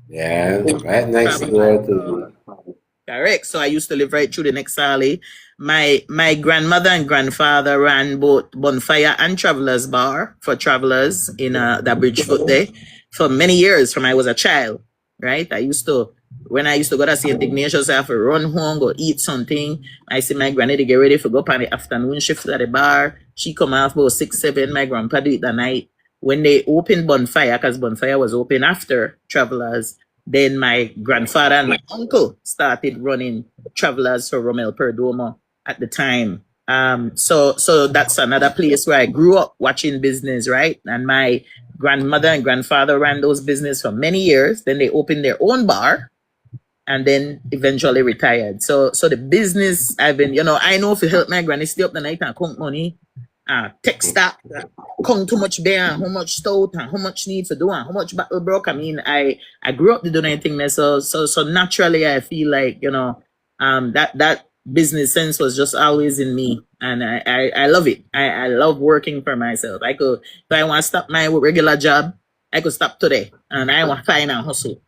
Yeah, right next door to. Correct. So I used to live right through the next alley. My grandmother and grandfather ran both Bonfire and Travelers Bar for travelers in that Bridgefoot there for many years from I was a child, right? When I used to go to St. Ignatius, I have to run home, go eat something. I see my granny to get ready for go on the afternoon shift at the bar. She come out about 6, 7. My grandpa do it that night. When they opened Bonfire, because Bonfire was open after Travelers, then my grandfather and my uncle started running Travelers for Romel Perdomo at the time. So that's another place where I grew up watching business, right? And my grandmother and grandfather ran those business for many years. Then they opened their own bar. and then eventually retired. So the business I've been, I know if you help my granny stay up the night and count money, tech stack, count too much beer, how much stout, and how much need to do, and how much battle broke. I mean, I grew up doing anything there, so naturally I feel like that business sense was just always in me, and I love it. I love working for myself. If I want to stop my regular job, I could stop today, and I want to find a hustle.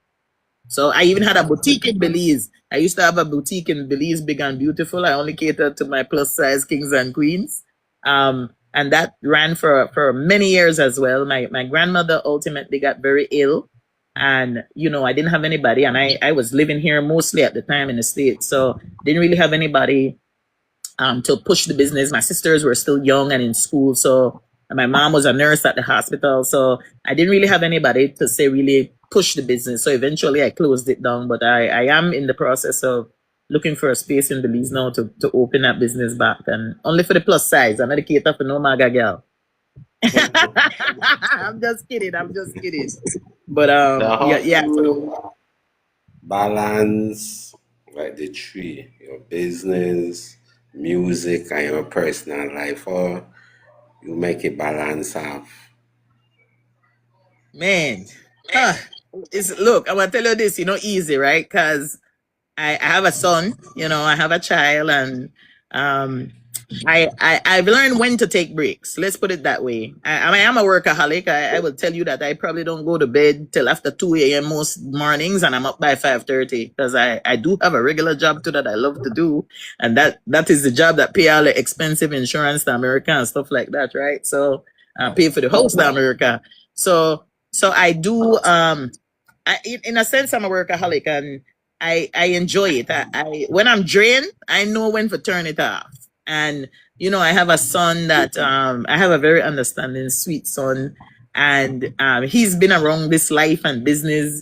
So I even had a boutique in Belize. I used to have a boutique in Belize, big and beautiful. I only catered to my plus size kings and queens. And that ran for many years as well. My grandmother ultimately got very ill, and I didn't have anybody, and I was living here mostly at the time in the States, so didn't really have anybody to push the business. My sisters were still young and in school, so my mom was a nurse at the hospital, so I didn't really have anybody to say really push the business. So eventually I closed it down, but I am in the process of looking for a space in Belize now to open that business back, and only for the plus size. I'm not a cater for no maga girl. I'm just kidding. But yeah. Balance like the three, your business, music, and your personal life, or you make a balance of. Man, look, I'm gonna tell you this, easy, right? Because I have a son, I have a child, and I've learned when to take breaks. Let's put it that way. I am a workaholic. I will tell you that I probably don't go to bed till after 2 a.m. most mornings, and I'm up by 5:30 because I do have a regular job too that I love to do, and that is the job that pay all the expensive insurance to America and stuff like that, right? So pay for the house to America. So I do. In a sense, I'm a workaholic, and I enjoy it. I when I'm drained, I know when to turn it off. And I have a son that I have a very understanding, sweet son, and he's been around this life and business,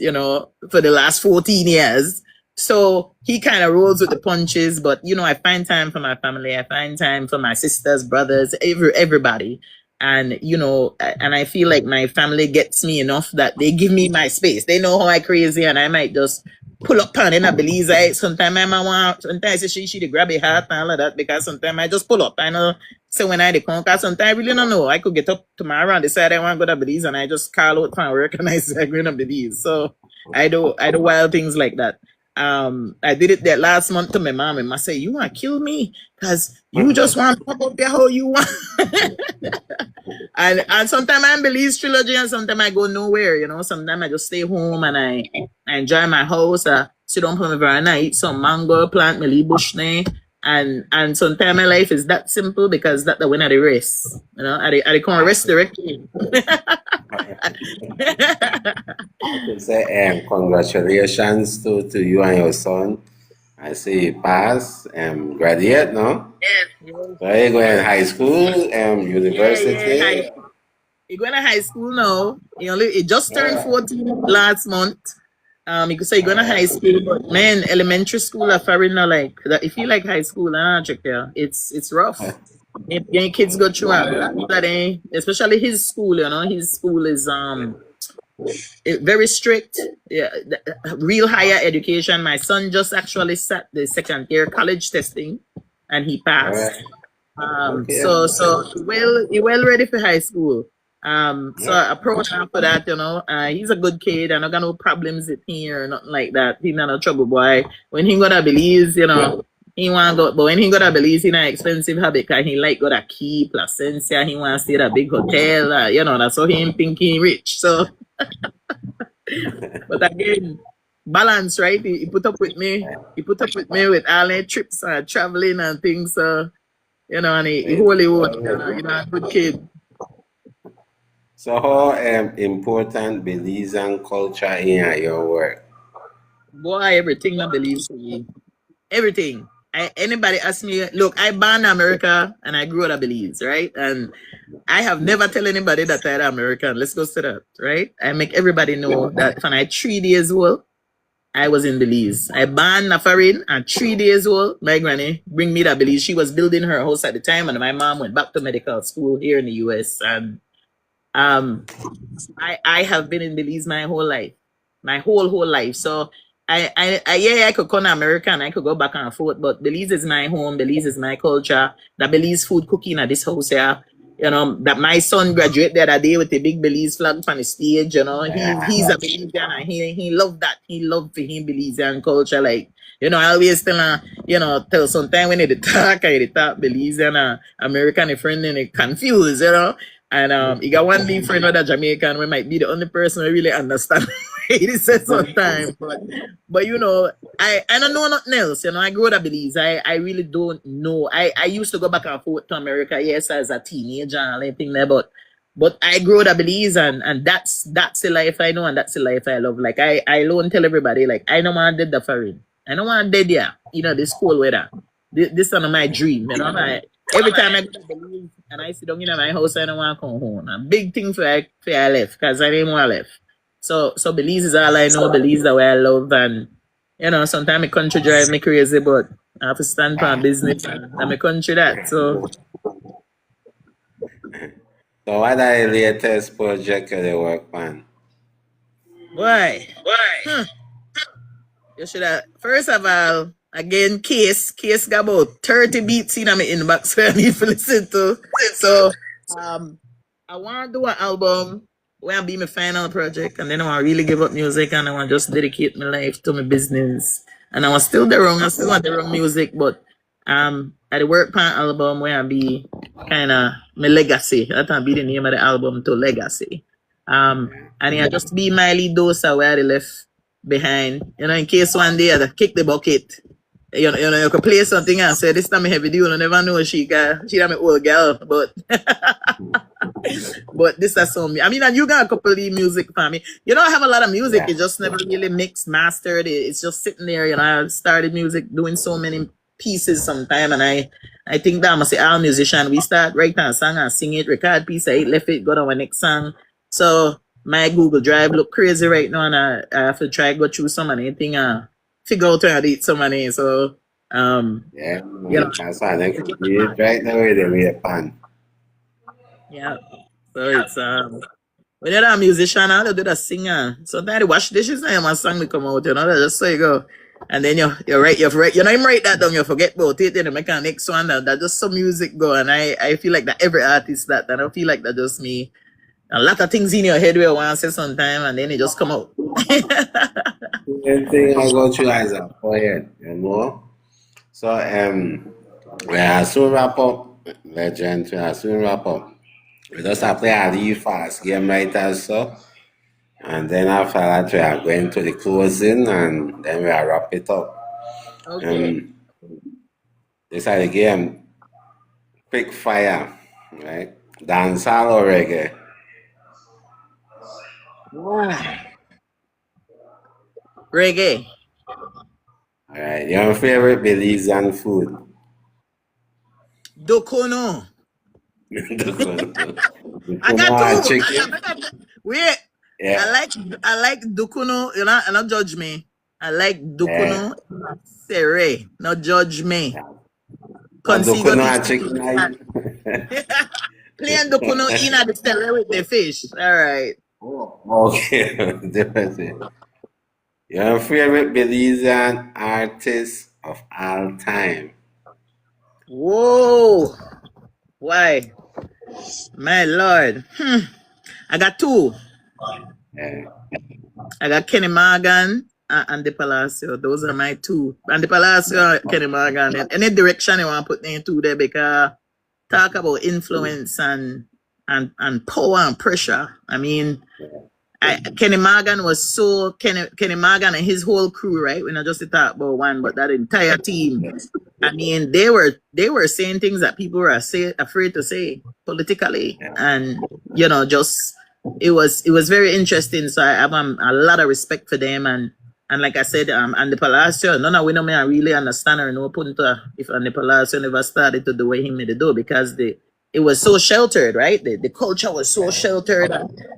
for the last 14 years. So he kind of rolls with the punches, but I find time for my family. I find time for my sisters, brothers, everybody. And and I feel like my family gets me enough that they give me my space. They know how I crazy, and I might just pull up on in a Belize. Sometimes I want, sometimes she grab a hat and all of that, because sometimes I just pull up. I know, so when I come, because sometimes I really don't know. I could get up tomorrow and decide I want to go to Belize, and I just call out from work and I say I'm going to Belize. So I do wild things like that. I did it that last month to my mom, and I say, you want to kill me because you just want to pop up there how you want. And sometimes I'm Belize trilogy, and sometimes I go nowhere, sometimes I just stay home and I enjoy my house, sit down on my veranda, eat some mango, plant my leaf bush there. And sometimes my life is that simple, because that's the win of the race. I can't rest directly. I say congratulations to you and your son. I see you pass graduate, no? Yes. So you going to high school, university? Yeah. He going to high school now. He just turned 14 last month. You could say he going to high school, but man, elementary school are foreign now. Like that, if you like high school, check there. It's rough. Your kids go through that, especially his school. His school is very strict. Yeah, real higher education. My son just actually sat the second year college testing, and he passed. Okay. So he well ready for high school. So I approached him for that, he's a good kid. I don't got no problems with him or nothing like that. He's not no trouble boy. When he go to Belize, he want to go, but when he go to Belize, he not expensive habit, because he like go to Key, Placencia, he want to stay at a big hotel, that's how he think he rich. So, but again, balance, right? He put up with me. He put up with me with all the trips and traveling and things. So, and he wholly a good kid. So how important Belizean culture in your work? Boy, everything I believe for me. Everything. Anybody ask me, look, I born in America and I grew up in Belize, right? And I have never tell anybody that I'm American. Let's go to that, right? I make everybody know that when I 3 days old, I was in Belize. I born a foreign, and 3 days old, my granny bring me to Belize. She was building her house at the time, and my mom went back to medical school here in the US. And I have been in Belize my whole life, my whole life. So yeah, I could come to America and I could go back and forth, but Belize is my home. Belize is my culture. The Belize food cooking at this house here. You know, that my son graduated the other day with a big Belize flag on the stage. You know, he's a Belizean and he loved that. He loved for him Belizean culture. Like, you know, I always tell tell sometime when they talk, I talk Belizean and American friend and they confused, you know. And he got one big friend with a Jamaican we might be the only person who really understand what he says sometimes. But you know, I don't know nothing else. You know, I grew up in Belize. I really don't know. I used to go back and forth to America, yes, as a teenager and everything there, but I grew up in Belize and that's the life I know and that's the life I love. Like I alone tell everybody, like I don't want dead the foreign. I don't want dead there, you know, this cold weather. This is one of my dream, you know. Every time I go to Belize and I sit down in my house, I don't want to come home. A big thing for I left because I didn't want to left. So Belize is all I know. Belize is the way I love, and you know, sometimes my country drive me crazy, but I have to stand for business and my country that. So what are the latest project you work on? why? You should have first of all, again, Case got about 30 beats in my inbox for me to listen to. So I want to do an album where I be my final project, and then I want to really give up music, and I want to just dedicate my life to my business. And I want still want the wrong music, but at the work pan album where I be kind of my legacy. That'll be the name of the album, to Legacy. And it just be my lead dosa where I left behind. You know, in case one day I kick the bucket. You know, you could play something and say, this time Hevvy D, you never know she my old girl, but but this is some. I mean, and you got a couple of music for me. You know, I have a lot of music. It just never really mixed, mastered. It's just sitting there. You know, I started music doing so many pieces sometime, and I think that I'm say all musician. We start write a song and sing it, record piece, I left it, go to our next song. So my Google Drive look crazy right now, and I have to try go through some of anything figure out how to eat some money. So yeah, you know, that's why I think right now the way pan. Yeah. So it's when you're a musician, I'll do the singer. Sometimes I wash dishes and my song will come out, you know, that's just so you go. And then you write, you know, you write that down, you forget about it, then you make a next one that just some music go. And I feel like that every artist that, and I feel like that just me. A lot of things in your head where you want to say sometime and then it just come out. The thing I go through as a poet, you know. So we are soon wrap up, legend, we are soon wrap up. We just have to play a really fast game right as so. And then after that we are going to the closing and then we are wrap it up. Okay. This is the game. Quick fire, right? Dancehall or reggae? Reggae. Alright, your favorite Belizean food? Dokono. I got two. Wait. Yeah. I like Dukuno. You know, not judge me. I like Dukuno. Sere. Not judge me. Dukuno chicken. Plain Dukuno in at the stere with the fish. All right. Oh, okay. Definitely. Your favorite Belizean artist of all time? Whoa. Why? My Lord. I got two. Yeah. I got Kenny Morgan and the Palacio. Those are my two. And the Palacio, Kenny Morgan. Any direction you want to put me into there, because talk about influence and power and pressure. I mean, Kenny Morgan was so Kenny Morgan and his whole crew, right? We're not just talk about one, but that entire team. I mean, they were saying things that people were afraid to say politically, and you know, just it was very interesting. So I have a lot of respect for them, and like I said, and the Palacio, none of we know me I really understand or know punta if and the Palacio never started to the way he made it do, because it was so sheltered, right? The culture was so sheltered.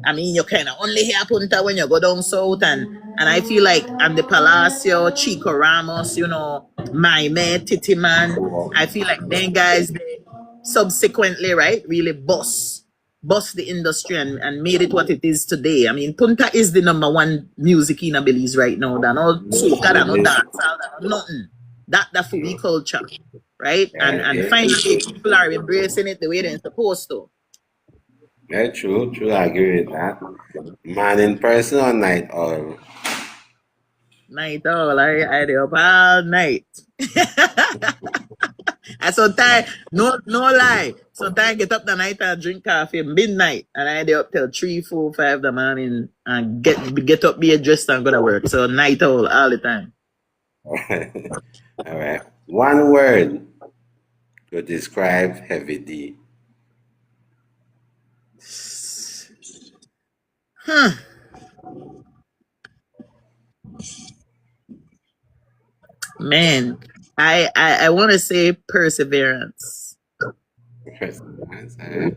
I mean, you kind of only hear punta when you go down south, and I feel like and the Palacio, Chico Ramos, you know, Maime, Titi Man, I feel like them guys they subsequently, right, really boss bust the industry and made it what it is today. I mean, Punta is the number one music in Belize right now. That no soca, that no dancehall, that no nothing. That for we culture, right? And Yeah, finally, people are embracing it the way they're supposed to. yeah, true, true. I agree with that. Man in person or night owl? Night all, I dey up all night. I sometimes no lie. Sometimes I get up the night and drink coffee midnight, and I dey up till 3, 4, 5 the morning and get up, be dressed and go to work. So night all the time. All right. One word to describe Heavy D. Huh. Man, I want to say perseverance. Perseverance. Well,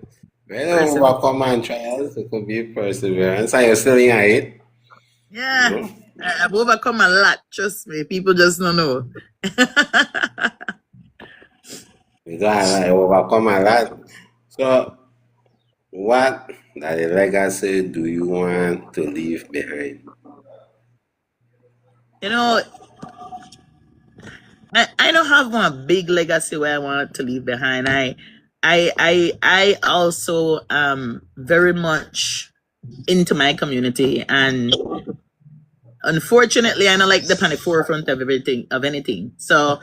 Perseverance. overcome and trials. It could be perseverance. And you're still in it. You Yeah, know? I've overcome a lot. Trust me, people just don't know. You don't have to overcome a lot. So, what that the legacy do you want to leave behind? You know, I don't have one big legacy where I want to leave behind. I also very much into my community, and unfortunately I don't like the on the forefront of everything of anything. So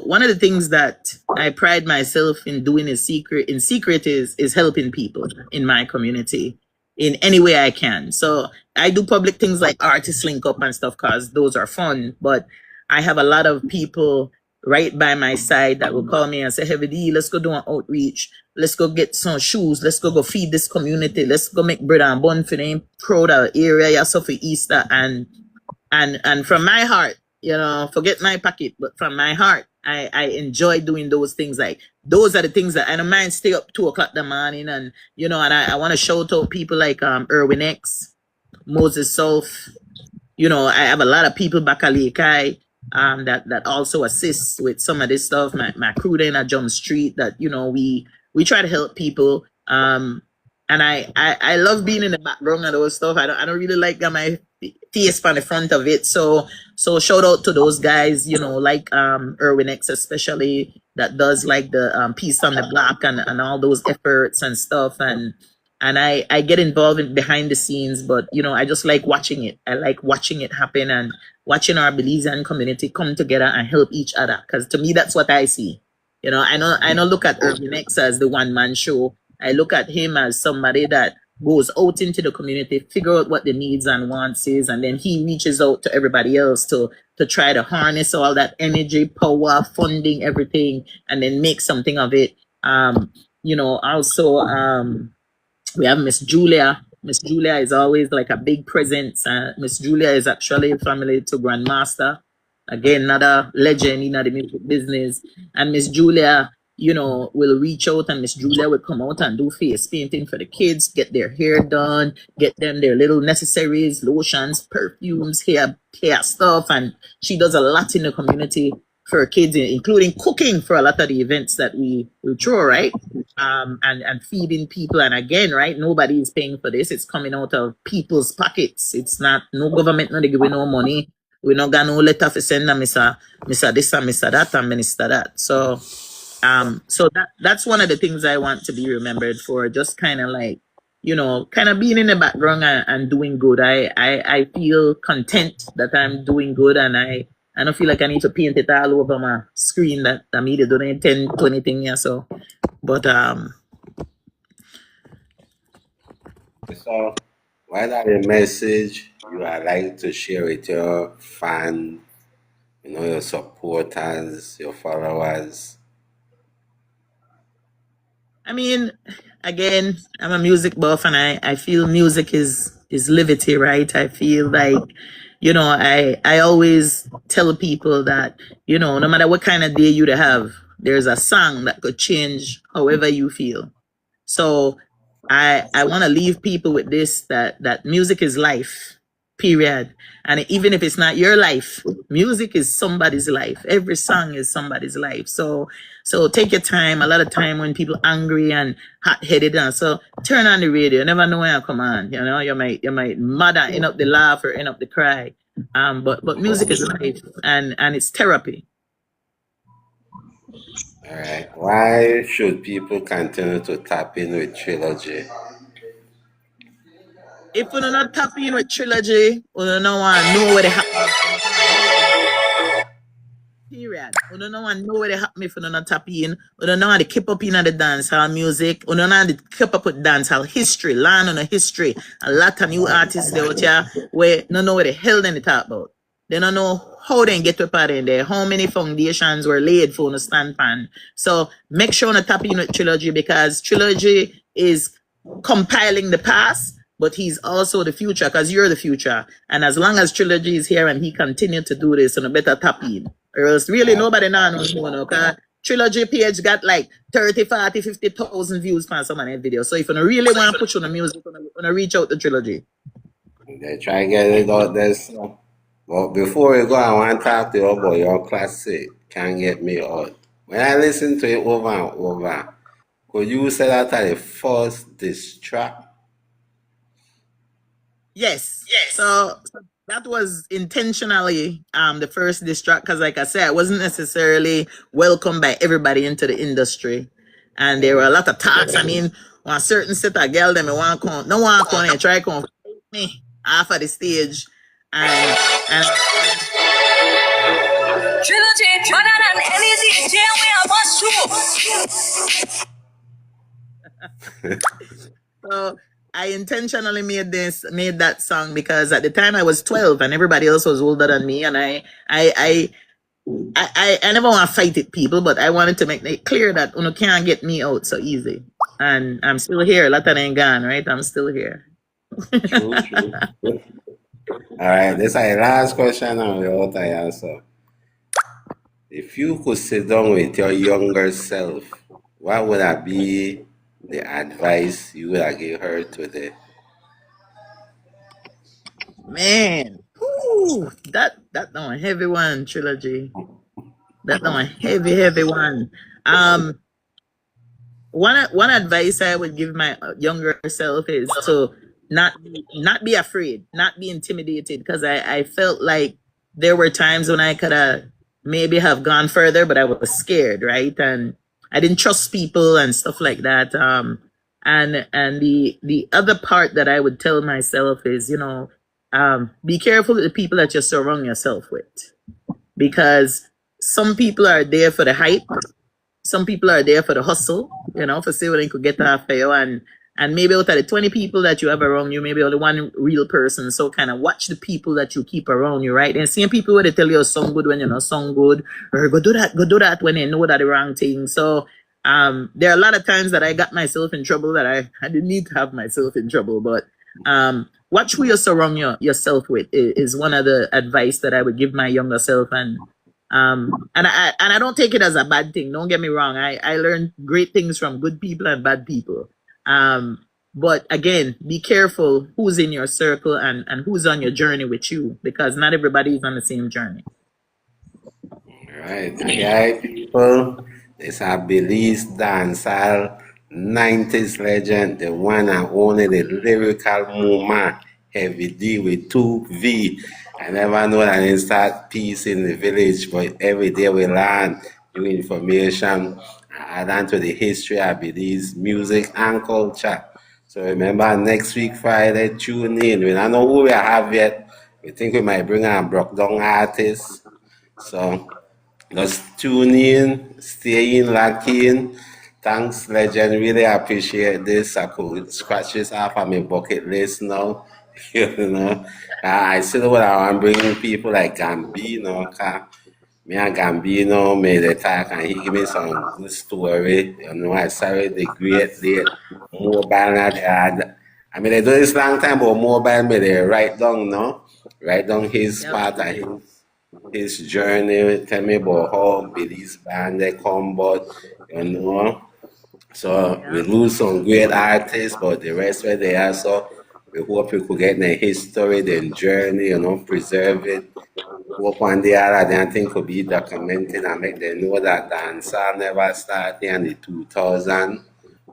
one of the things that I pride myself in doing in secret is helping people in my community in any way I can. So I do public things like artist link up and stuff because those are fun, but I have a lot of people right by my side that will call me and say, Heavy D, let's go do an outreach. Let's go get some shoes. Let's go feed this community. Let's go make bread and bun for them crowd area, yeah, so for Easter. And from my heart, forget my pocket, but from my heart, I enjoy doing those things. Like those are the things that I don't mind stay up 2 o'clock in the morning, and I want to shout out people like Erwin X, Moses Solf. I have a lot of people back at Lekai that also assist with some of this stuff. My crew there at Jump Street that we try to help people. And I love being in the background and those stuff. I don't really like got my face on the front of it. So shout out to those guys, like Erwin X especially that does like the Peace on the Block and all those efforts and stuff. And I get involved in behind the scenes, but I just like watching it. I like watching it happen and watching our Belizean community come together and help each other. Because to me, that's what I see. I don't look at Urban X as the one man show. I look at him as somebody that goes out into the community, figure out what the needs and wants is, and then he reaches out to everybody else to try to harness all that energy, power, funding, everything, and then make something of it. Also we have Miss Julia. Miss Julia is always like a big presence. Miss Julia is actually family to Grandmaster. Again, another legend in the music business. And Miss Julia, will reach out and Miss Julia will come out and do face painting for the kids, get their hair done, get them their little necessaries, lotions, perfumes, hair stuff. And she does a lot in the community for kids, including cooking for a lot of the events that we throw, right? And feeding people. And again, right, nobody is paying for this. It's coming out of people's pockets. It's not no government not giving no money. We not got no letter for send them Mr. This and Mr. That and Minister That. So that's one of the things I want to be remembered for. Just kind of like, kind of being in the background and doing good. I feel content that I'm doing good, and I don't feel like I need to paint it all over my screen that I'm either doing 10, 20 things. Yeah, so, but So, what are the message you are like to share with your fans, your supporters, your followers? I mean, again, I'm a music buff, and I feel music is liberty, right? I feel like, I always tell people that, no matter what kind of day you have, there's a song that could change however you feel. So I want to leave people with this that music is life. period. And even if it's not your life, music is somebody's life. Every song is somebody's life. So take your time. A lot of time when people angry and hot headed, and so turn on the radio. You never know when you come on. You know, you might mother end up the laugh or end up the cry. But music is life, and it's therapy. All right. Why should people continue to tap in with Trilogy? If you do not tap in with trilogy, you don't want to know what happening. Period. You don't want to know what happening if you do not tap in. You don't know how to keep up in the dancehall music. You don't know how to keep up with dancehall history, learn on the history. A lot of new artists out here where don't know what the hell they talk about. They don't know how they get to part in there, how many foundations were laid for the standpoint. So make sure to tap in with trilogy, because trilogy is compiling the past, but he's also the future, because you're the future. And as long as trilogy is here and he continue to do this, and better tap in. Or else really nobody knows more, okay? Trilogy page got like 30, 40, 50,000 views on some of that video. So if you really want to push on the music, you want to reach out to trilogy. They try to get it out there. So. But before we go, I want to talk to you about your classic, Can't Get Me Out. When I listen to it over and over, could you say that the first diss track? Yes. So that was intentionally the first diss track, because like I said, I wasn't necessarily welcomed by everybody into the industry. And there were a lot of talks. I mean, on a certain set of girl them want come, no one come and try come fight me off of the stage. And Trilogy, better than any DJ we are must so I intentionally made that song because at the time I was 12 and everybody else was older than me, and I never want to fight with people, but I wanted to make it clear that you can't get me out so easy. And I'm still here. A lot of ain't gone, right? I'm still here. True. All right, this is our last question and we're out of answer. If you could sit down with your younger self, what would that be the advice you would have give her today? Man, whew, that one heavy one, trilogy. That one heavy one. One advice I would give my younger self is to not be afraid, not be intimidated, because I felt like there were times when I could have maybe have gone further, but I was scared, right? And I didn't trust people and stuff like that. And the other part that I would tell myself is, be careful with the people that you surround yourself with, because some people are there for the hype, some people are there for the hustle, for see what they could get after you. And maybe out of the 20 people that you have around you, maybe only one real person. So kind of watch the people that you keep around you, right? And seeing people where they tell you you song good when you're not song good, or go do that when they know that the wrong thing. So there are a lot of times that I got myself in trouble that I didn't need to have myself in trouble. But watch who you surround yourself with is one of the advice that I would give my younger self. And I don't take it as a bad thing. Don't get me wrong. I learned great things from good people and bad people. But again, be careful who's in your circle and who's on your journey with you, because not everybody is on the same journey. All right, okay, people. This is Belize Dancehall 90s legend, the one and only, the lyrical movement, Hevvy D with 2V. I never know that they start peace in the village, but every day we learn new information, add on to the history of Belize music and culture. So remember, next week, Friday, tune in. We don't know who we have yet. We think we might bring a broke down artist. So just tune in, stay in, lock in. Thanks, legend. Really appreciate this. I could scratch this off on my bucket list now. I still what I want bringing people like Gambino. Me and Gambino made a talk and he gave me some good story. I started the great late mobile that they had. I mean, they do this long time, but mobile, me they write down, no? Write down his part of his journey, tell me about how Belize band they come, but you know. So we lose some great artists, but the rest were there. So We hope we could get the history, the journey, preserve it. Hope one day other than thing could be documented and make them know that dancehall never started in the 2000,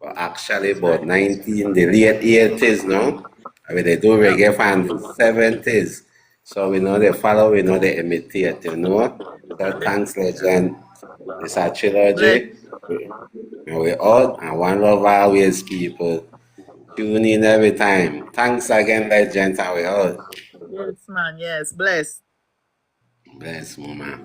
but actually That's about right. 19, the late 80s, no? I mean, they do Yeah. reggae from the 70s. So we know they follow, we know they imitate. So thanks, legend. It's a Bless. trilogy. We out and one love always, people. Tune in every time. Thanks again, legend, and we out. Yes, man. Yes. Bless. Bless, mama.